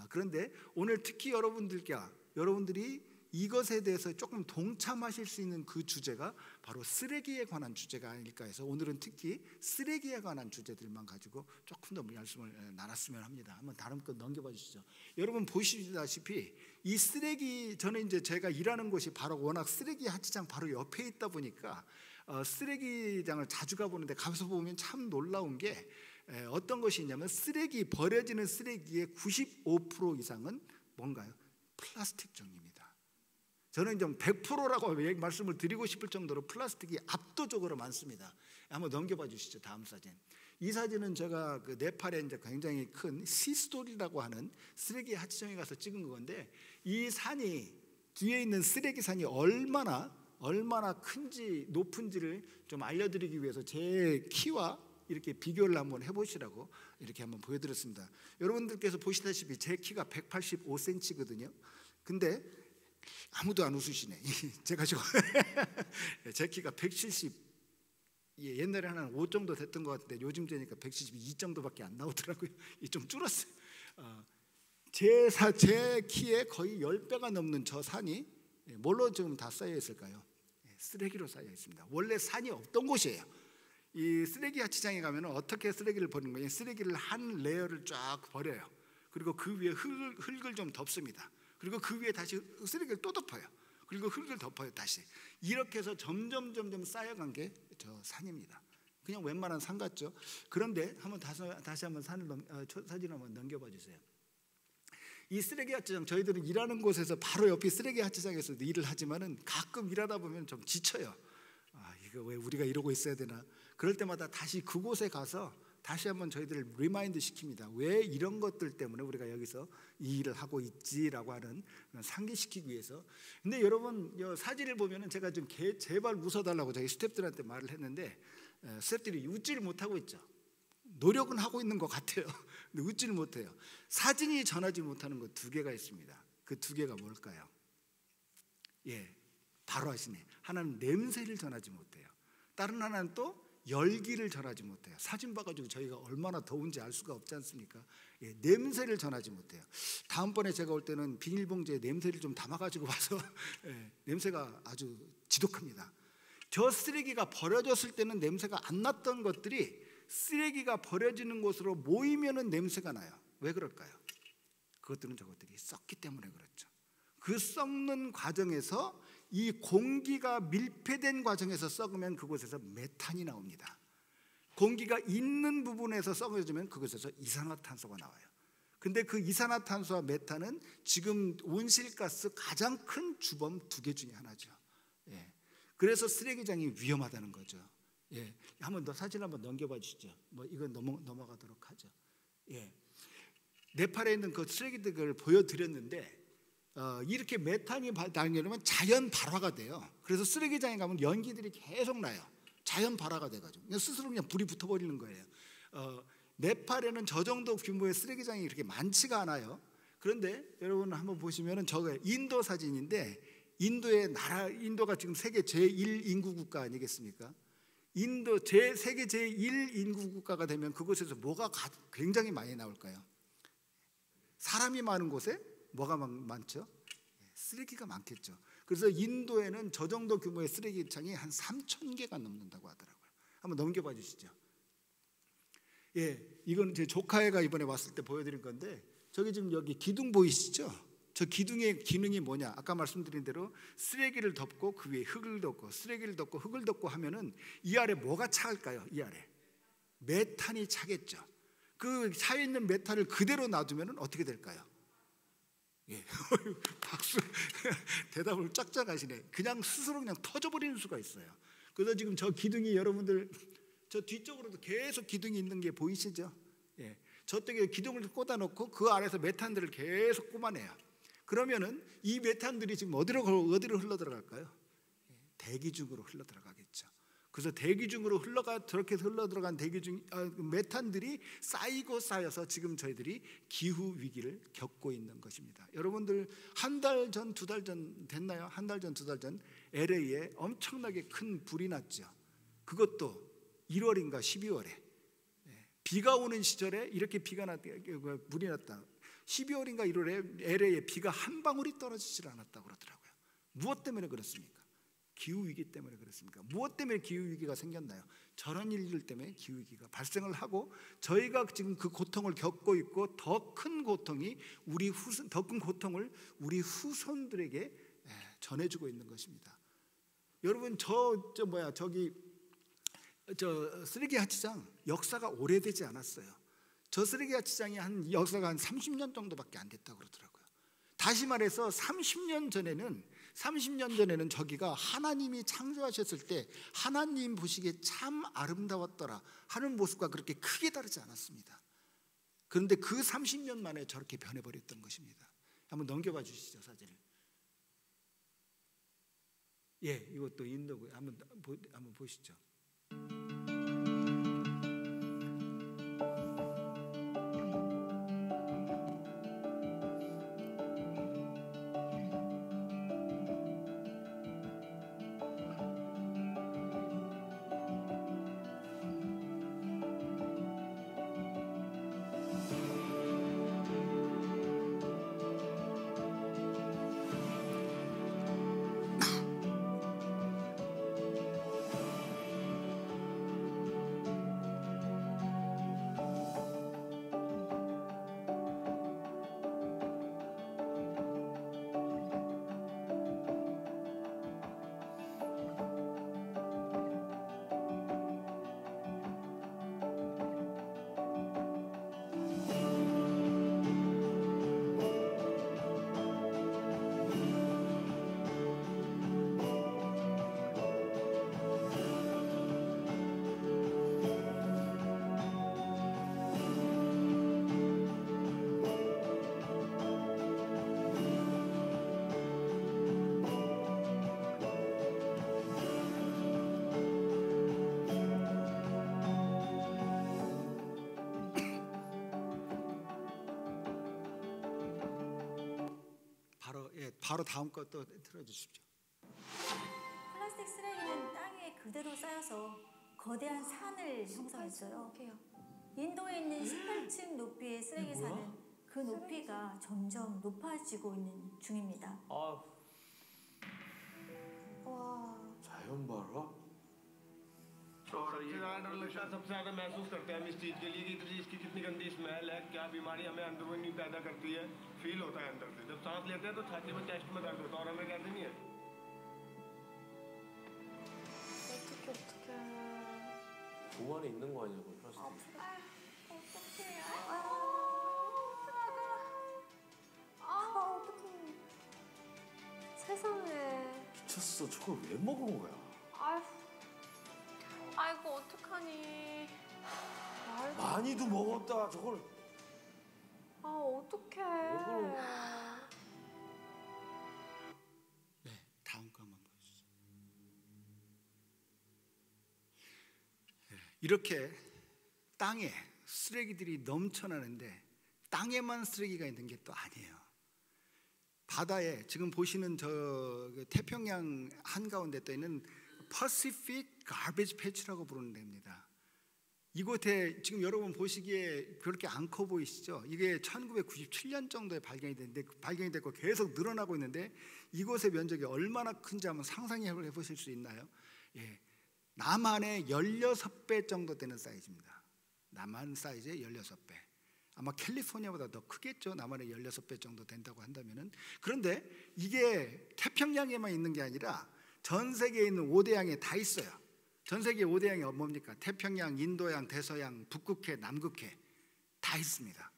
그런데 오늘 특히 여러분들이 이것에 대해서 조금 동참하실 수 있는 그 주제가 바로 쓰레기에 관한 주제가 아닐까 해서 오늘은 특히 쓰레기에 관한 주제들만 가지고 조금 더 말씀을 나눴으면 합니다. 한번 다른 거 넘겨봐 주시죠. 여러분 보시다시피 이 쓰레기, 저는 이제 제가 일하는 곳이 바로 워낙 쓰레기 하치장 바로 옆에 있다 보니까 쓰레기장을 자주 가보는데, 가서 보면 참 놀라운 게 어떤 것이 있냐면 버려지는 쓰레기의 95% 이상은 뭔가요? 플라스틱 종류입니다. 저는 좀 100%라고 말씀을 드리고 싶을 정도로 플라스틱이 압도적으로 많습니다. 한번 넘겨봐 주시죠. 다음 사진. 이 사진은 제가 네팔에 이제 굉장히 큰 시스톨이라고 하는 쓰레기 하치정에 가서 찍은 건데, 이 산이 뒤에 있는 쓰레기산이 얼마나 큰지 높은지를 좀 알려드리기 위해서 제 키와 이렇게 비교를 한번 해보시라고 이렇게 한번 보여드렸습니다. 여러분들께서 보시다시피 제 키가 185cm거든요. 근데 아무도 안 웃으시네. 제가 지금 제 키가 170, 옛날에 한 5 정도 됐던 것 같은데 요즘 되니까 172 정도밖에 안 나오더라고요. 좀 줄었어요. 제 키에 거의 10배가 넘는 저 산이 뭘로 지금 다 쌓여 있을까요? 쓰레기로 쌓여 있습니다. 원래 산이 없던 곳이에요. 이 쓰레기 야치장에 가면 어떻게 쓰레기를 버리는 거예요? 쓰레기를 한 레이어를 쫙 버려요. 그리고 그 위에 흙을 좀 덮습니다. 그리고 그 위에 다시 쓰레기를 또 덮어요. 그리고 흙을 덮어요. 다시 이렇게 해서 점점 쌓여간 게 저 산입니다. 그냥 웬만한 산 같죠. 그런데 한번 다시 한번 사진 한번 넘겨봐 주세요. 이 쓰레기 야치장, 저희들은 일하는 곳에서 바로 옆이 쓰레기 야치장에서 일을 하지만은 가끔 일하다 보면 좀 지쳐요. 이거 왜 우리가 이러고 있어야 되나? 그럴 때마다 다시 그곳에 가서 다시 한번 저희들을 리마인드 시킵니다. 왜 이런 것들 때문에 우리가 여기서 이 일을 하고 있지라고 하는 상기시키기 위해서. 근데 여러분 사진을 보면은 제가 좀 제발 웃어달라고 저희 스태프들한테 말을 했는데 스태프들이 웃지를 못하고 있죠. 노력은 하고 있는 것 같아요. 근데 웃지를 못해요. 사진이 전하지 못하는 것 2개가 있습니다. 그 2개가 뭘까요? 바로 하시네. 하나는 냄새를 전하지 못해요. 다른 하나는 또 열기를 전하지 못해요. 사진 봐가지고 저희가 얼마나 더운지 알 수가 없지 않습니까? 냄새를 전하지 못해요. 다음번에 제가 올 때는 비닐봉지에 냄새를 좀 담아가지고 와서 냄새가 아주 지독합니다. 저 쓰레기가 버려졌을 때는 냄새가 안 났던 것들이 쓰레기가 버려지는 곳으로 모이면은 냄새가 나요. 왜 그럴까요? 그것들은 저것들이 썩기 때문에 그렇죠. 그 썩는 과정에서 이 공기가 밀폐된 과정에서 썩으면 그곳에서 메탄이 나옵니다. 공기가 있는 부분에서 썩어지면 그곳에서 이산화탄소가 나와요. 근데 그 이산화탄소와 메탄은 지금 온실가스 가장 큰 주범 2개 중에 하나죠. 그래서 쓰레기장이 위험하다는 거죠. 한번 더 사진 한번 넘겨봐 주시죠. 이건 넘어가도록 하죠. 네팔에 있는 그 쓰레기들을 보여드렸는데 이렇게 메탄이 나려면 자연 발화가 돼요. 그래서 쓰레기장에 가면 연기들이 계속 나요. 자연 발화가 돼가지고 그냥 스스로 그냥 불이 붙어버리는 거예요. 네팔에는 저 정도 규모의 쓰레기장이 그렇게 많지가 않아요. 그런데 여러분 한번 보시면은 저거 인도 사진인데 인도가 지금 세계 제1 인구 국가 아니겠습니까? 세계 제1 인구 국가가 되면 그곳에서 뭐가 굉장히 많이 나올까요? 사람이 많은 곳에 뭐가 많죠? 쓰레기가 많겠죠. 그래서 인도에는 저 정도 규모의 쓰레기장이 한 3,000개가 넘는다고 하더라고요. 한번 넘겨봐 주시죠. 이건 제 조카애가 이번에 왔을 때 보여드린 건데 저기 지금 여기 기둥 보이시죠? 저 기둥의 기능이 뭐냐? 아까 말씀드린 대로 쓰레기를 덮고 그 위에 흙을 덮고 쓰레기를 덮고 흙을 덮고 하면은 이 아래 뭐가 차갈까요? 이 아래 메탄이 차겠죠. 그 차에 있는 메탄을 그대로 놔두면은 어떻게 될까요? 박수. 대답을 짝짝 하시네. 그냥 스스로 그냥 터져버리는 수가 있어요. 그래서 지금 저 기둥이 여러분들 저 뒤쪽으로도 계속 기둥이 있는 게 보이시죠? 저쪽에 기둥을 꽂아놓고 그 아래서 메탄들을 계속 꼽아내요. 그러면은 이 메탄들이 지금 어디로 흘러들어갈까요? 대기 중으로 흘러들어가겠죠. 그래서 대기 중으로 저렇게 흘러들어간 메탄들이 쌓여서 지금 저희들이 기후 위기를 겪고 있는 것입니다. 여러분들 한 달 전, 2달 전 됐나요? 한 달 전, 2달 전 LA에 엄청나게 큰 불이 났죠. 그것도 1월인가 12월에 비가 오는 시절에 이렇게 물이 났다. 12월인가 1월에 LA에 비가 한 방울이 떨어지질 않았다고 그러더라고요. 무엇 때문에 그렇습니까? 기후위기 때문에 그렇습니까? 무엇 때문에 기후위기가 생겼나요? 저런 일들 때문에 기후위기가 발생을 하고 저희가 지금 그 고통을 겪고 있고 더 큰 고통을 우리 후손들에게 전해주고 있는 것입니다. 여러분 저기 쓰레기 야치장 역사가 오래되지 않았어요. 저 쓰레기 야치장이 역사가 한 30년 정도밖에 안 됐다고 그러더라고요. 다시 말해서 30년 전에는 저기가 하나님이 창조하셨을 때 하나님 보시기에 참 아름다웠더라 하는 모습과 그렇게 크게 다르지 않았습니다. 그런데 그 30년 만에 저렇게 변해버렸던 것입니다. 한번 넘겨봐 주시죠, 사진을. 예, 이것도 인도고요. 한번 보시죠. 바로 다음 것도 틀어주십시오. 플라스틱 쓰레기는 땅에 그대로 쌓여서 거대한 산을 형성했어요. 인도에 있는 18층 높이의 쓰레기 산은 그 높이가 점점 높아지고 있는 중입니다. 와. 자연 봐라. और ये डर लगता है सबसे ज़्यादा महसूस करते हैं हम इस चीज़ के लिए कि इसकी कितनी गंदी स्मेल है, क्या बीमारी हमें अंदरूनी पैदा करती है, फील होता है अंदर से। जब सांस लेते हैं तो छाती में चेस्ट में दर्द होता है और हमें कहते नहीं है। 어떡해. 몸 안에 있는 거 아니냐고 플라스틱. 어떡해. 어떡해. 세상에. 미쳤어. 저걸 왜 먹은 거야? 아이고 어떡하니. 많이도 먹었다. 저걸. 어떡해. 네, 다음 거 한번 보여주시죠. 네, 이렇게 땅에 쓰레기들이 넘쳐나는데 땅에만 쓰레기가 있는 게 또 아니에요. 바다에 지금 보시는 저 태평양 한가운데 떠 있는 Pacific Garbage Patch라고 부르는 데입니다. 이곳에 지금 여러분 보시기에 그렇게 안 커 보이시죠? 이게 1997년 정도에 발견이 됐고 계속 늘어나고 있는데 이곳의 면적이 얼마나 큰지 한번 상상해 보실 수 있나요? 예, 남한의 16배 정도 되는 사이즈입니다. 남한 사이즈의 16배. 아마 캘리포니아보다 더 크겠죠. 남한의 16배 정도 된다고 한다면은. 그런데 이게 태평양에만 있는 게 아니라 전 세계에 있는 5대양에 다 있어요. 전 세계 5대양이 뭡니까? 태평양, 인도양, 대서양, 북극해, 남극해 다 있습니다.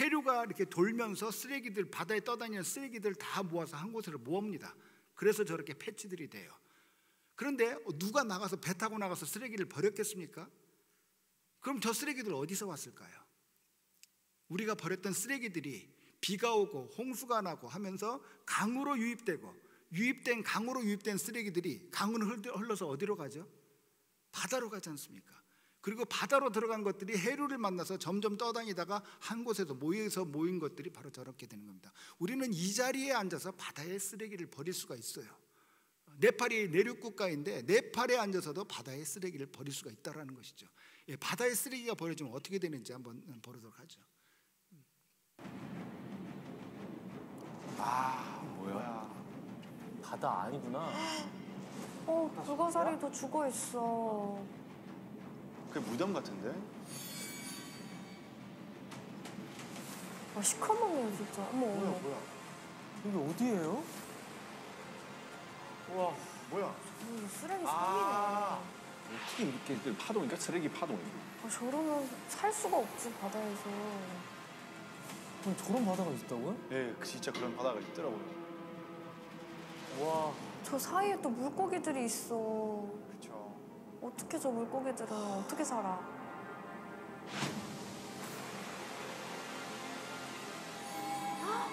해류가 이렇게 돌면서 쓰레기들, 바다에 떠다니는 쓰레기들 다 모아서 한 곳으로 모읍니다. 그래서 저렇게 패치들이 돼요. 그런데 누가 나가서 배 타고 나가서 쓰레기를 버렸겠습니까? 그럼 저 쓰레기들 어디서 왔을까요? 우리가 버렸던 쓰레기들이 비가 오고 홍수가 나고 하면서 강으로 강으로 유입된 쓰레기들이 강으로 흘러서 어디로 가죠? 바다로 가지 않습니까? 그리고 바다로 들어간 것들이 해류를 만나서 점점 떠다니다가 한 곳에서 모인 것들이 바로 저렇게 되는 겁니다. 우리는 이 자리에 앉아서 바다에 쓰레기를 버릴 수가 있어요. 네팔이 내륙 국가인데 네팔에 앉아서도 바다에 쓰레기를 버릴 수가 있다는 것이죠. 예, 바다에 쓰레기가 버려지면 어떻게 되는지 한번 보도록 하죠. 뭐야? 바다 아니구나. 불가사리도 죽어 있어. 그게 무덤 같은데? 시커먼네요 진짜. 어머. 뭐야? 여기 어디예요? 와. 뭐야? 쓰레기 산이네. 어떻게 이렇게 파동이니까 쓰레기 파동이. 저러면 살 수가 없지 바다에서. 그럼 저런 바다가 있다고요? 네, 진짜 그런 바다가 있더라고요. 와. 저 사이에 또 물고기들이 있어. 그렇죠. 어떻게 저 물고기들은 어떻게 살아?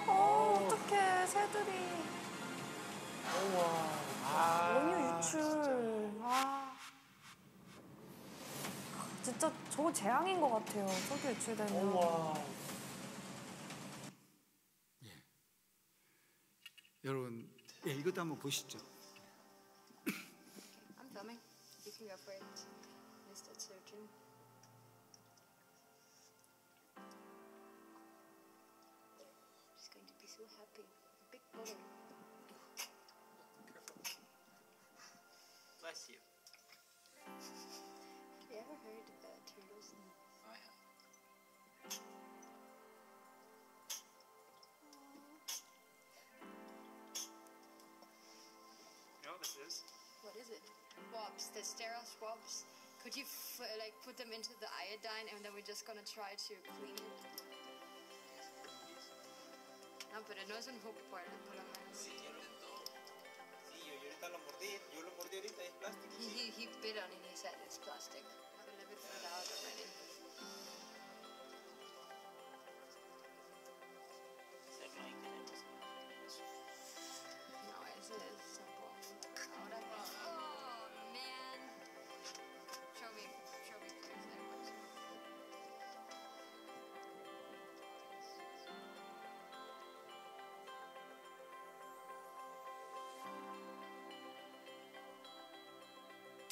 어떡해 새들이. 와. 원유 진짜 저거 재앙인 것 같아요. 저기 유출되면. 여러분, 예, 이것도 한번 보시죠. I'm filming. You can go for it, Mr. Surgeon. She's going to be so happy. Big boy. Bless you. Have you ever heard about turtles? I have. You know what this is? What is it? Swabs. The sterile swabs. Could you like put them into the iodine and then we're just gonna try to clean it? No, pero no es un hook por la mano. Sí, ya lo intentó. Sí, yo ahorita lo mordí ahorita, es plástico. He bit on it, he said it's plastic. Have a little bit further out already. No, ese es simple. Ahora, oh man. Show me please. There it was.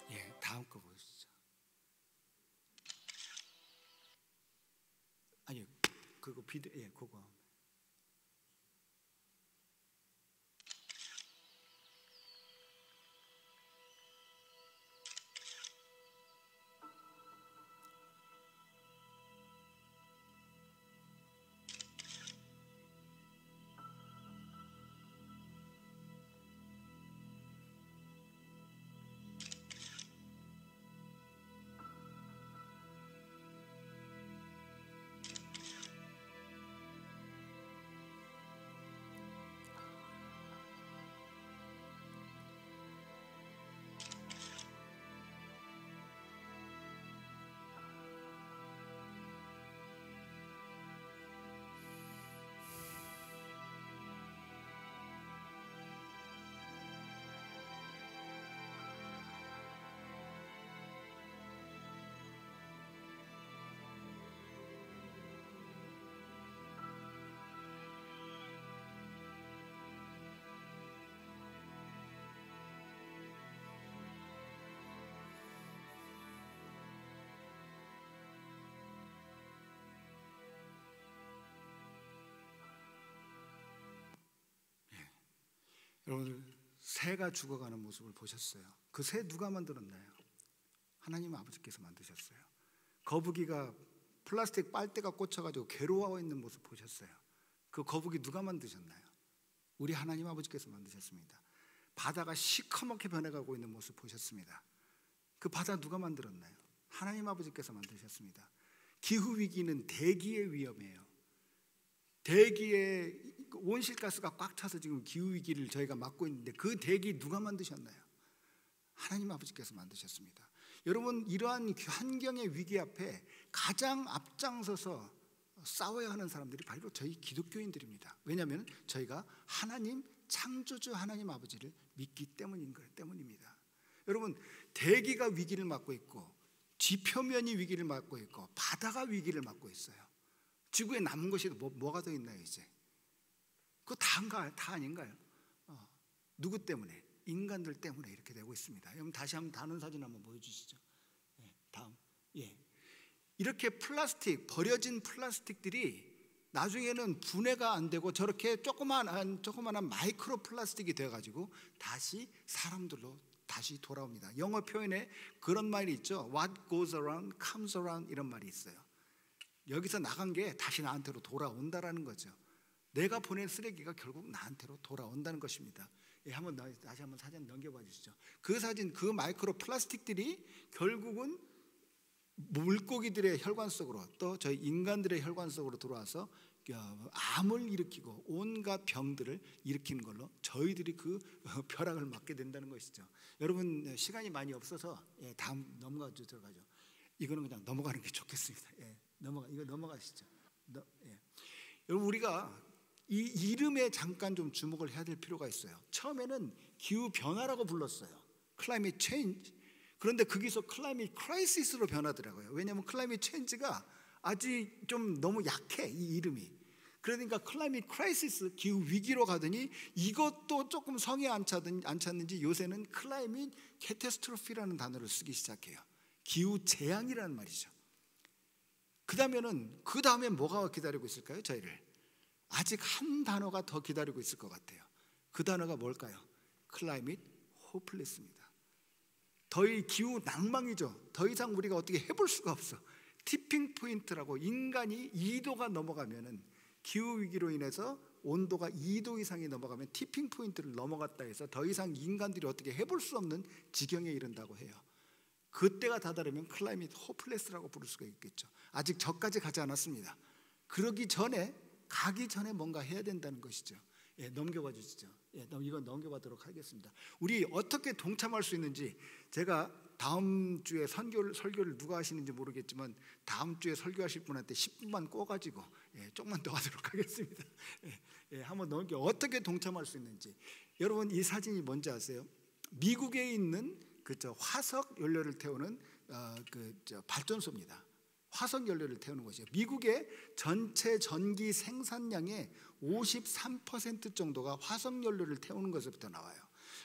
예, 다음 거 보시죠. 아니, 그거 비디오, 예, 그거. 여러분, 새가 죽어가는 모습을 보셨어요. 그 새 누가 만들었나요? 하나님 아버지께서 만드셨어요. 거북이가 플라스틱 빨대가 꽂혀가지고 괴로워하고 있는 모습 보셨어요. 그 거북이 누가 만드셨나요? 우리 하나님 아버지께서 만드셨습니다. 바다가 시커멓게 변해가고 있는 모습 보셨습니다. 그 바다 누가 만들었나요? 하나님 아버지께서 만드셨습니다. 기후위기는 대기의 위험이에요. 대기에 온실가스가 꽉 차서 지금 기후위기를 저희가 맞고 있는데 그 대기 누가 만드셨나요? 하나님 아버지께서 만드셨습니다. 여러분, 이러한 환경의 위기 앞에 가장 앞장서서 싸워야 하는 사람들이 바로 저희 기독교인들입니다. 왜냐하면 저희가 하나님, 창조주 하나님 아버지를 믿기 때문입니다. 여러분, 대기가 위기를 맞고 있고 지표면이 위기를 맞고 있고 바다가 위기를 맞고 있어요. 지구에 남은 것이 뭐가 더 있나요 이제? 그거 다 아닌가요? 누구 때문에? 인간들 때문에 이렇게 되고 있습니다. 여러분, 다시 한번 다른 사진 한번 보여주시죠. 예, 다음. 예. 이렇게 버려진 플라스틱들이 나중에는 분해가 안 되고 저렇게 조그만한 마이크로 플라스틱이 되어가지고 다시 사람들로 다시 돌아옵니다. 영어 표현에 그런 말이 있죠. What goes around comes around 이런 말이 있어요. 여기서 나간 게 다시 나한테로 돌아온다라는 거죠. 내가 보낸 쓰레기가 결국 나한테로 돌아온다는 것입니다. 예, 다시 한번 사진 넘겨봐 주시죠. 그 사진, 그 마이크로 플라스틱들이 결국은 물고기들의 혈관 속으로 또 저희 인간들의 혈관 속으로 들어와서 암을 일으키고 온갖 병들을 일으키는 걸로 저희들이 그 벼락을 맞게 된다는 것이죠. 여러분, 시간이 많이 없어서 다음 들어가죠. 이거는 그냥 넘어가는 게 좋겠습니다. 이거 넘어가시죠. 여러분, 우리가 이 이름에 잠깐 좀 주목을 해야 될 필요가 있어요. 처음에는 기후 변화라고 불렀어요. 클라이밋 체인지. 그런데 거기서 클라이밋 크라이시스로 변하더라고요. 왜냐하면 클라이밋 체인지가 아직 좀 너무 약해, 이 이름이. 그러니까 클라이밋 크라이시스, 기후 위기로 가더니 이것도 조금 성에 안 찼는지 요새는 클라이밋 캐타스트로피라는 단어를 쓰기 시작해요. 기후 재앙이라는 말이죠. 그 다음에 뭐가 기다리고 있을까요? 저희를 아직 한 단어가 더 기다리고 있을 것 같아요. 그 단어가 뭘까요? 클라이밋 호플레스입니다. 더이 기후 낭망이죠. 더 이상 우리가 어떻게 해볼 수가 없어. 티핑 포인트라고, 인간이 2도가 넘어가면은, 기후 위기로 인해서 온도가 2도 이상이 넘어가면 티핑 포인트를 넘어갔다 해서 더 이상 인간들이 어떻게 해볼 수 없는 지경에 이른다고 해요. 그때가 다다르면 클라이밋 호플레스라고 부를 수가 있겠죠. 아직 저까지 가지 않았습니다. 가기 전에 뭔가 해야 된다는 것이죠. 예, 넘겨봐 주시죠. 예, 이건 넘겨보도록 하겠습니다. 우리 어떻게 동참할 수 있는지, 제가 다음 주에 설교를 누가 하시는지 모르겠지만 다음 주에 설교하실 분한테 10분만 꿔가지고 조금만 더 하도록 하겠습니다. 한번 어떻게 동참할 수 있는지. 여러분, 이 사진이 뭔지 아세요? 미국에 있는 화석 연료를 태우는 발전소입니다. 화석 연료를 태우는 것이에요. 미국의 전체 전기 생산량의 53% 정도가 화석 연료를 태우는 것에서부터 나와요.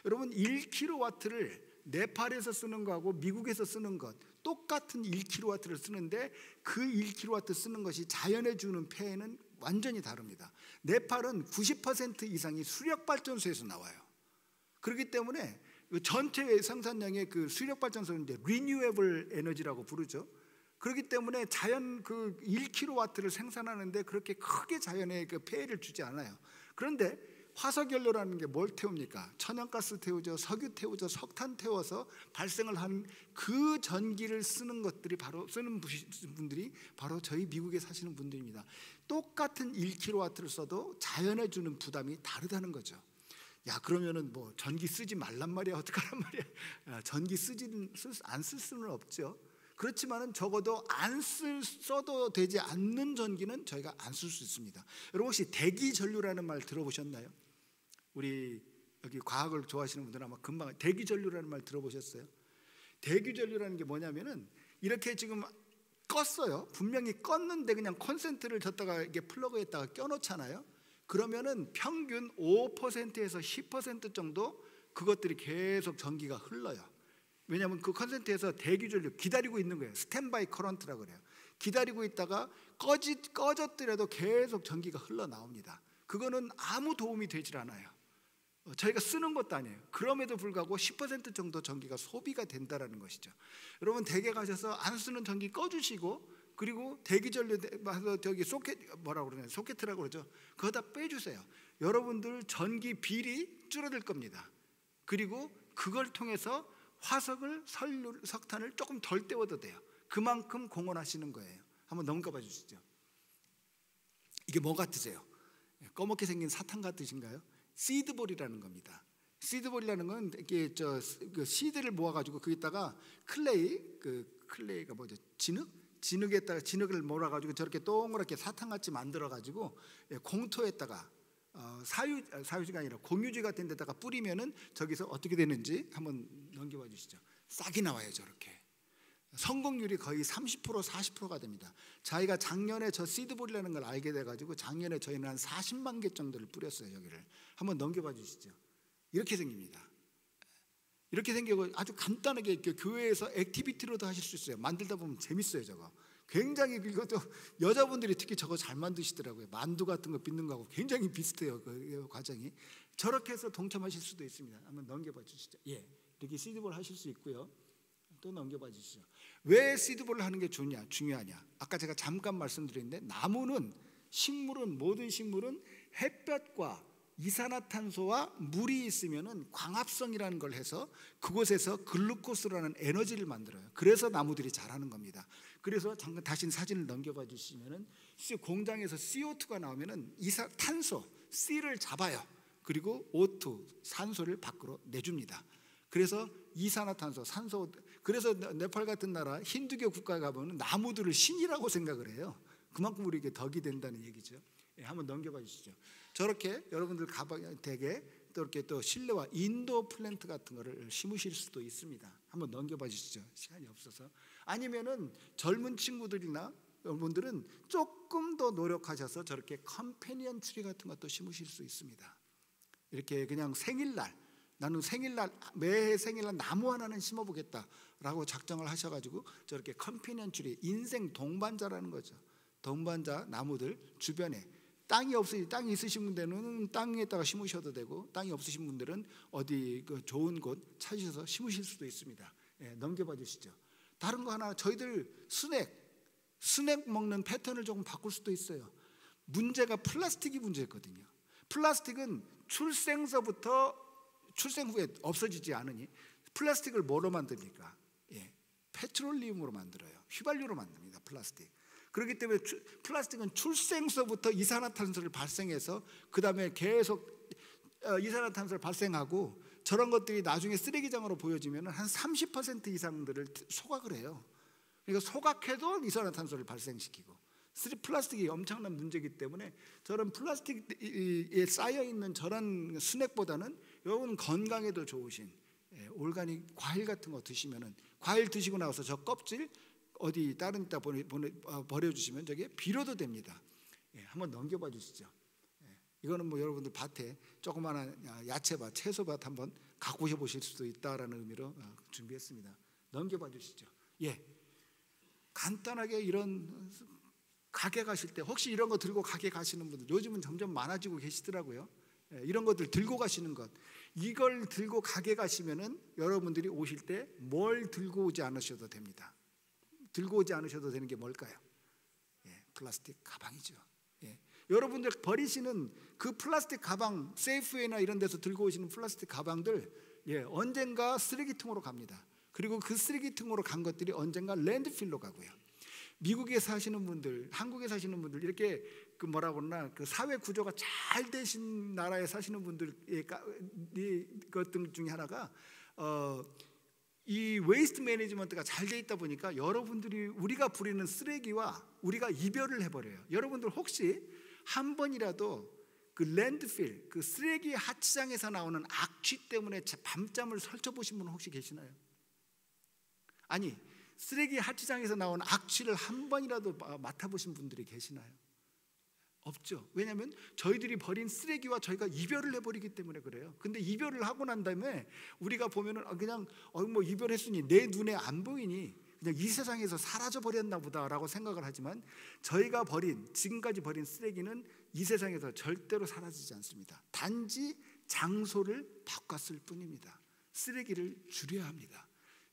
여러분, 1kW를 네팔에서 쓰는 거하고 미국에서 쓰는 것 똑같은 1kW를 쓰는데 그 1kW 쓰는 것이 자연에 주는 폐해는 완전히 다릅니다. 네팔은 90% 이상이 수력발전소에서 나와요. 그렇기 때문에 전체 생산량의 그 수력발전소는 이제 리뉴에블 에너지라고 부르죠. 그렇기 때문에 자연 1kW를 생산하는데 그렇게 크게 자연에 그 폐해를 주지 않아요. 그런데 화석연료라는 게 뭘 태웁니까? 천연가스 태우죠, 석유 태우죠, 석탄 태워서 발생을 한 그 전기를 쓰는 분들이 바로 저희 미국에 사시는 분들입니다. 똑같은 1kW를 써도 자연에 주는 부담이 다르다는 거죠. 야, 그러면은 뭐 전기 쓰지 말란 말이야, 어떡하란 말이야. 전기 안 쓸 수는 없죠. 그렇지만은 적어도 써도 되지 않는 전기는 저희가 안 쓸 수 있습니다. 여러분, 혹시 대기전류라는 말 들어보셨나요? 우리 여기 과학을 좋아하시는 분들은 아마 금방 대기전류라는 말 들어보셨어요? 대기전류라는 게 뭐냐면은 이렇게 지금 껐어요. 분명히 껐는데 그냥 콘센트를 줬다가 이게 플러그에다가 껴놓잖아요. 그러면은 평균 5%에서 10% 정도 그것들이 계속 전기가 흘러요. 왜냐하면 그 콘센트에서 대기전류 기다리고 있는 거예요. 스탠바이 커런트라고 그래요. 기다리고 있다가 꺼졌더라도 계속 전기가 흘러나옵니다. 그거는 아무 도움이 되질 않아요. 저희가 쓰는 것도 아니에요. 그럼에도 불구하고 10% 정도 전기가 소비가 된다는 것이죠. 여러분, 댁에 가셔서 안 쓰는 전기 꺼주시고, 그리고 대기전류 저기 소켓이라고 그러죠. 그거 다 빼주세요. 여러분들 전기 비리 줄어들 겁니다. 그리고 그걸 통해서 화석을 석탄을 조금 덜 때워도 돼요. 그만큼 공헌하시는 거예요. 한번 넘겨봐 주시죠. 이게 뭐 같으세요? 검게 생긴 사탕 같으신가요? 시드볼이라는 겁니다. 시드볼이라는 건 이게 그 씨드를 모아가지고 거기다가 클레이가 뭐죠? 진흙을 몰아가지고 저렇게 동그랗게 사탕같이 만들어가지고 공토에다가 사유지가 아니라 공유지 같은 데다가 뿌리면은 저기서 어떻게 되는지 한번 넘겨봐 주시죠. 싹이 나와요. 저렇게 성공률이 거의 30% 40%가 됩니다. 저희가 작년에 저 시드볼이라는 걸 알게 돼가지고 작년에 저희는 한 40만 개 정도를 뿌렸어요. 여기를 한번 넘겨봐 주시죠. 이렇게 생깁니다. 이렇게 생기고 아주 간단하게 교회에서 액티비티로도 하실 수 있어요. 만들다 보면 재밌어요. 저거 굉장히, 이것도 여자분들이 특히 저거 잘 만드시더라고요. 만두 같은 거 빚는 거하고 굉장히 비슷해요. 그 과정이. 저렇게 해서 동참하실 수도 있습니다. 한번 넘겨봐 주시죠. 예, 이렇게 시드볼 하실 수 있고요. 또 넘겨봐 주시죠. 왜 시드볼을 하는 게 중요하냐? 아까 제가 잠깐 말씀드렸는데 모든 식물은 햇볕과 이산화탄소와 물이 있으면은 광합성이라는 걸 해서 그곳에서 글루코스라는 에너지를 만들어요. 그래서 나무들이 자라는 겁니다. 그래서 잠깐 다시 사진을 넘겨봐 주시면은 공장에서 CO2가 나오면은 탄소 C를 잡아요. 그리고 O2 산소를 밖으로 내줍니다. 그래서 이산화탄소, 산소. 그래서 네팔 같은 나라 힌두교 국가에 가보면 나무들을 신이라고 생각을 해요. 그만큼 우리에게 덕이 된다는 얘기죠. 예, 한번 넘겨봐 주시죠. 저렇게 여러분들 댁에 또 이렇게 또 실내화 인도어 플랜트 같은 거를 심으실 수도 있습니다. 한번 넘겨봐 주시죠. 시간이 없어서. 아니면은 젊은 친구들이나 여러분들은 조금 더 노력하셔서 저렇게 컴패니언 트리 같은 것도 심으실 수 있습니다. 이렇게 그냥 생일날, 나는 생일날 매해 생일날 나무 하나는 심어보겠다라고 작정을 하셔가지고 저렇게 컴패니언 트리, 인생 동반자라는 거죠. 동반자 나무들 주변에 땅이 있으신 분들은 땅에다가 심으셔도 되고, 땅이 없으신 분들은 어디 그 좋은 곳 찾으셔서 심으실 수도 있습니다. 예, 넘겨봐 주시죠. 다른 거 하나, 저희들 스낵 먹는 패턴을 조금 바꿀 수도 있어요. 문제가 플라스틱이 문제였거든요. 플라스틱은 출생 후에 없어지지 않으니 플라스틱을 뭐로 만듭니까? 예, 페트롤리움으로 만들어요. 휘발유로 만듭니다. 플라스틱. 그렇기 때문에 플라스틱은 출생서부터 이산화탄소를 발생해서 그 다음에 계속 이산화탄소를 발생하고, 저런 것들이 나중에 쓰레기장으로 보여지면 한 30% 이상들을 소각을 해요. 그러니까 소각해도 이산화탄소를 발생시키고, 플라스틱이 엄청난 문제이기 때문에 저런 플라스틱에 쌓여있는 저런 스낵보다는 여러분 건강에도 좋으신 올가닉 과일 같은 거 드시면은, 과일 드시고 나서 저 껍질 어디 다른 데 버려주시면 저게 비료도 됩니다. 예, 한번 넘겨봐 주시죠. 예, 이거는 뭐 여러분들 밭에 조그마한 야채밭, 채소밭 한번 가꾸셔 보실 수도 있다라는 의미로 준비했습니다. 넘겨봐 주시죠. 예, 간단하게 이런 가게 가실 때 혹시 이런 거 들고 가게 가시는 분들 요즘은 점점 많아지고 계시더라고요. 예, 이런 것들 들고 가시는 것, 이걸 들고 가게 가시면은 여러분들이 오실 때 뭘 들고 오지 않으셔도 됩니다. 들고 오지 않으셔도 되는 게 뭘까요? 예, 플라스틱 가방이죠. 예, 여러분들 버리시는 그 플라스틱 가방, 세이프웨이나 이런 데서 들고 오시는 플라스틱 가방들, 예, 언젠가 쓰레기통으로 갑니다. 그리고 그 쓰레기통으로 간 것들이 언젠가 랜드필로 가고요. 미국에 사시는 분들, 한국에 사시는 분들, 이렇게 그 뭐라고 그러나 그 사회 구조가 잘 되신 나라에 사시는 분들의 것들 중에 하나가 이 웨이스트 매니지먼트가 잘 돼 있다 보니까 여러분들이 우리가 부리는 쓰레기와 우리가 이별을 해버려요. 여러분들 혹시 한 번이라도 그 랜드필, 그 쓰레기 하치장에서 나오는 악취 때문에 밤잠을 설쳐보신 분 혹시 계시나요? 아니, 쓰레기 하치장에서 나오는 악취를 한 번이라도 맡아보신 분들이 계시나요? 없죠. 왜냐하면 저희들이 버린 쓰레기와 저희가 이별을 해버리기 때문에 그래요. 근데 이별을 하고 난 다음에 우리가 보면은 그냥 뭐 이별했으니 내 눈에 안 보이니 그냥 이 세상에서 사라져 버렸나 보다라고 생각을 하지만, 저희가 지금까지 버린 쓰레기는 이 세상에서 절대로 사라지지 않습니다. 단지 장소를 바꿨을 뿐입니다. 쓰레기를 줄여야 합니다.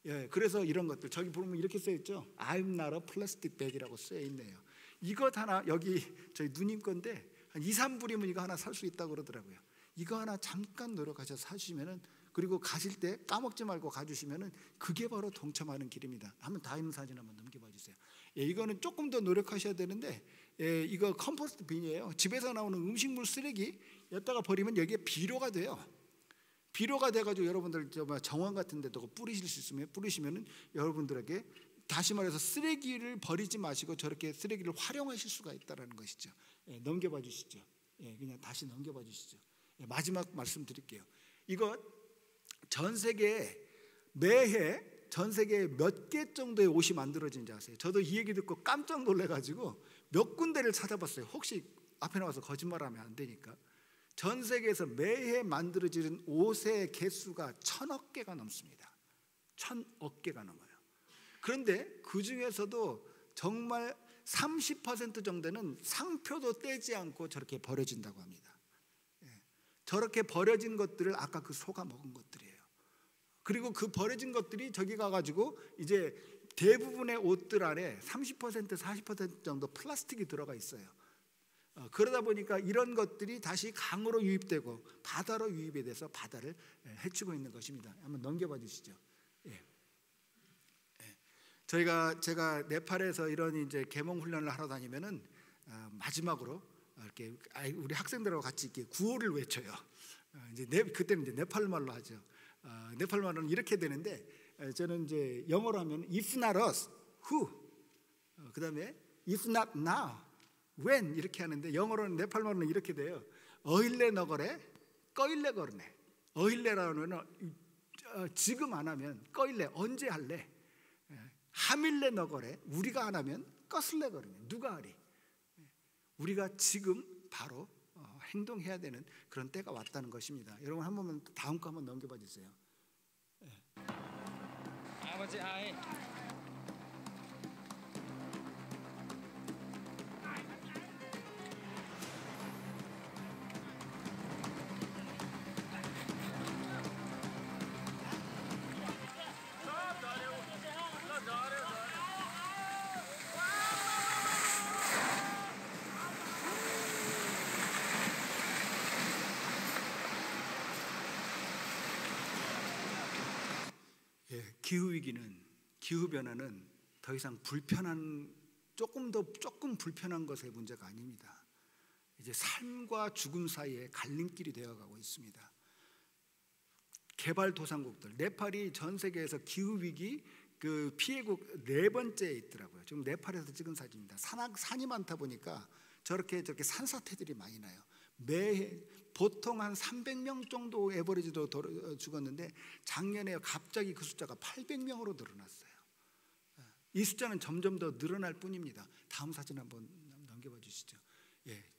예, 그래서 이런 것들 저기 보면 이렇게 써 있죠. I'm not a plastic bag이라고 써 있네요. 이것 하나, 여기 저희 누님 건데 한 2, 3불이면 이거 하나 살 수 있다고 그러더라고요. 이거 하나 잠깐 노력하셔서 사주시면은, 그리고 가실 때 까먹지 말고 가주시면은 그게 바로 동참하는 길입니다. 한번 다음 사진 한번 넘겨봐 주세요. 예, 이거는 조금 더 노력하셔야 되는데, 예, 이거 컴포스트 빈이에요. 집에서 나오는 음식물 쓰레기 여기다가 버리면 여기에 비료가 돼요. 비료가 돼가지고 여러분들 정원 같은 데도 뿌리실 수 있으면 뿌리시면은 여러분들에게, 다시 말해서 쓰레기를 버리지 마시고 저렇게 쓰레기를 활용하실 수가 있다는 것이죠. 예, 넘겨봐 주시죠. 예, 그냥 다시 넘겨봐 주시죠. 예, 마지막 말씀드릴게요. 이거 전 세계에 매해 전 세계에 몇 개 정도의 옷이 만들어진지 아세요? 저도 이 얘기 듣고 깜짝 놀래가지고 몇 군데를 찾아봤어요. 혹시 앞에 나와서 거짓말하면 안 되니까. 전 세계에서 매해 만들어지는 옷의 개수가 1000억 개가 넘습니다. 1000억 개가 넘어요. 그런데 그 중에서도 정말 30% 정도는 상표도 떼지 않고 저렇게 버려진다고 합니다. 예, 저렇게 버려진 것들을 아까 그 소가 먹은 것들이에요. 그리고 그 버려진 것들이 저기 가가지고 이제 대부분의 옷들 안에 30% 40% 정도 플라스틱이 들어가 있어요. 그러다 보니까 이런 것들이 다시 강으로 유입되고 바다로 유입이 돼서 바다를 해치고 있는 것입니다. 한번 넘겨봐 주시죠. 예. 제가 네팔에서 이런 이제 계몽 훈련을 하러 다니면은 마지막으로 이렇게 우리 학생들하고 같이 이렇게 구호를 외쳐요. 이제 그때는 이제 네팔 말로 하죠. 네팔 말로는 이렇게 되는데, 저는 이제 영어로 하면 if not us, who, 그다음에 if not now, when 이렇게 하는데, 영어로는 네팔 말로는 이렇게 돼요. 어일레 너거레 꺼일래 거르네. 어일래라는 지금 안 하면 꺼일래 언제 할래? 하밀래 너거래. 우리가 안 하면 꺼슬래 거르네. 누가 하리? 우리가 지금 바로 행동해야 되는 그런 때가 왔다는 것입니다. 여러분 한 번만 다음 거 한번 넘겨봐 주세요. 아버지 아이. 기후 위기는, 기후 변화는 더 이상 조금 불편한 것의 문제가 아닙니다. 이제 삶과 죽음 사이에 갈림길이 되어가고 있습니다. 개발도상국들, 네팔이 전 세계에서 기후 위기 그 피해국 4번째에 있더라고요. 지금 네팔에서 찍은 사진입니다. 산이 많다 보니까 저렇게 산사태들이 많이 나요. 매해 보통 한 300명 정도 에버리지도 죽었는데 작년에 갑자기 그 숫자가 800명으로 늘어났어요. 이 숫자는 점점 더 늘어날 뿐입니다. 다음 사진 한번 넘겨봐 주시죠.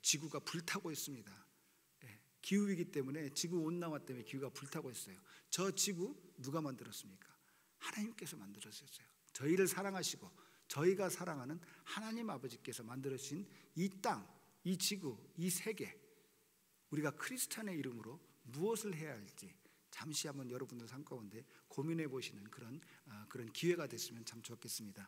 지구가 불타고 있습니다. 기후위기 때문에, 지구 온난화 때문에 기후가 불타고 있어요. 저 지구 누가 만들었습니까? 하나님께서 만들었어요. 저희를 사랑하시고 저희가 사랑하는 하나님 아버지께서 만들어주신 이 땅, 이 지구, 이 세계, 우리가 크리스찬의 이름으로 무엇을 해야 할지 잠시 한번 여러분들 삶 가운데 고민해 보시는 그런 기회가 됐으면 참 좋겠습니다.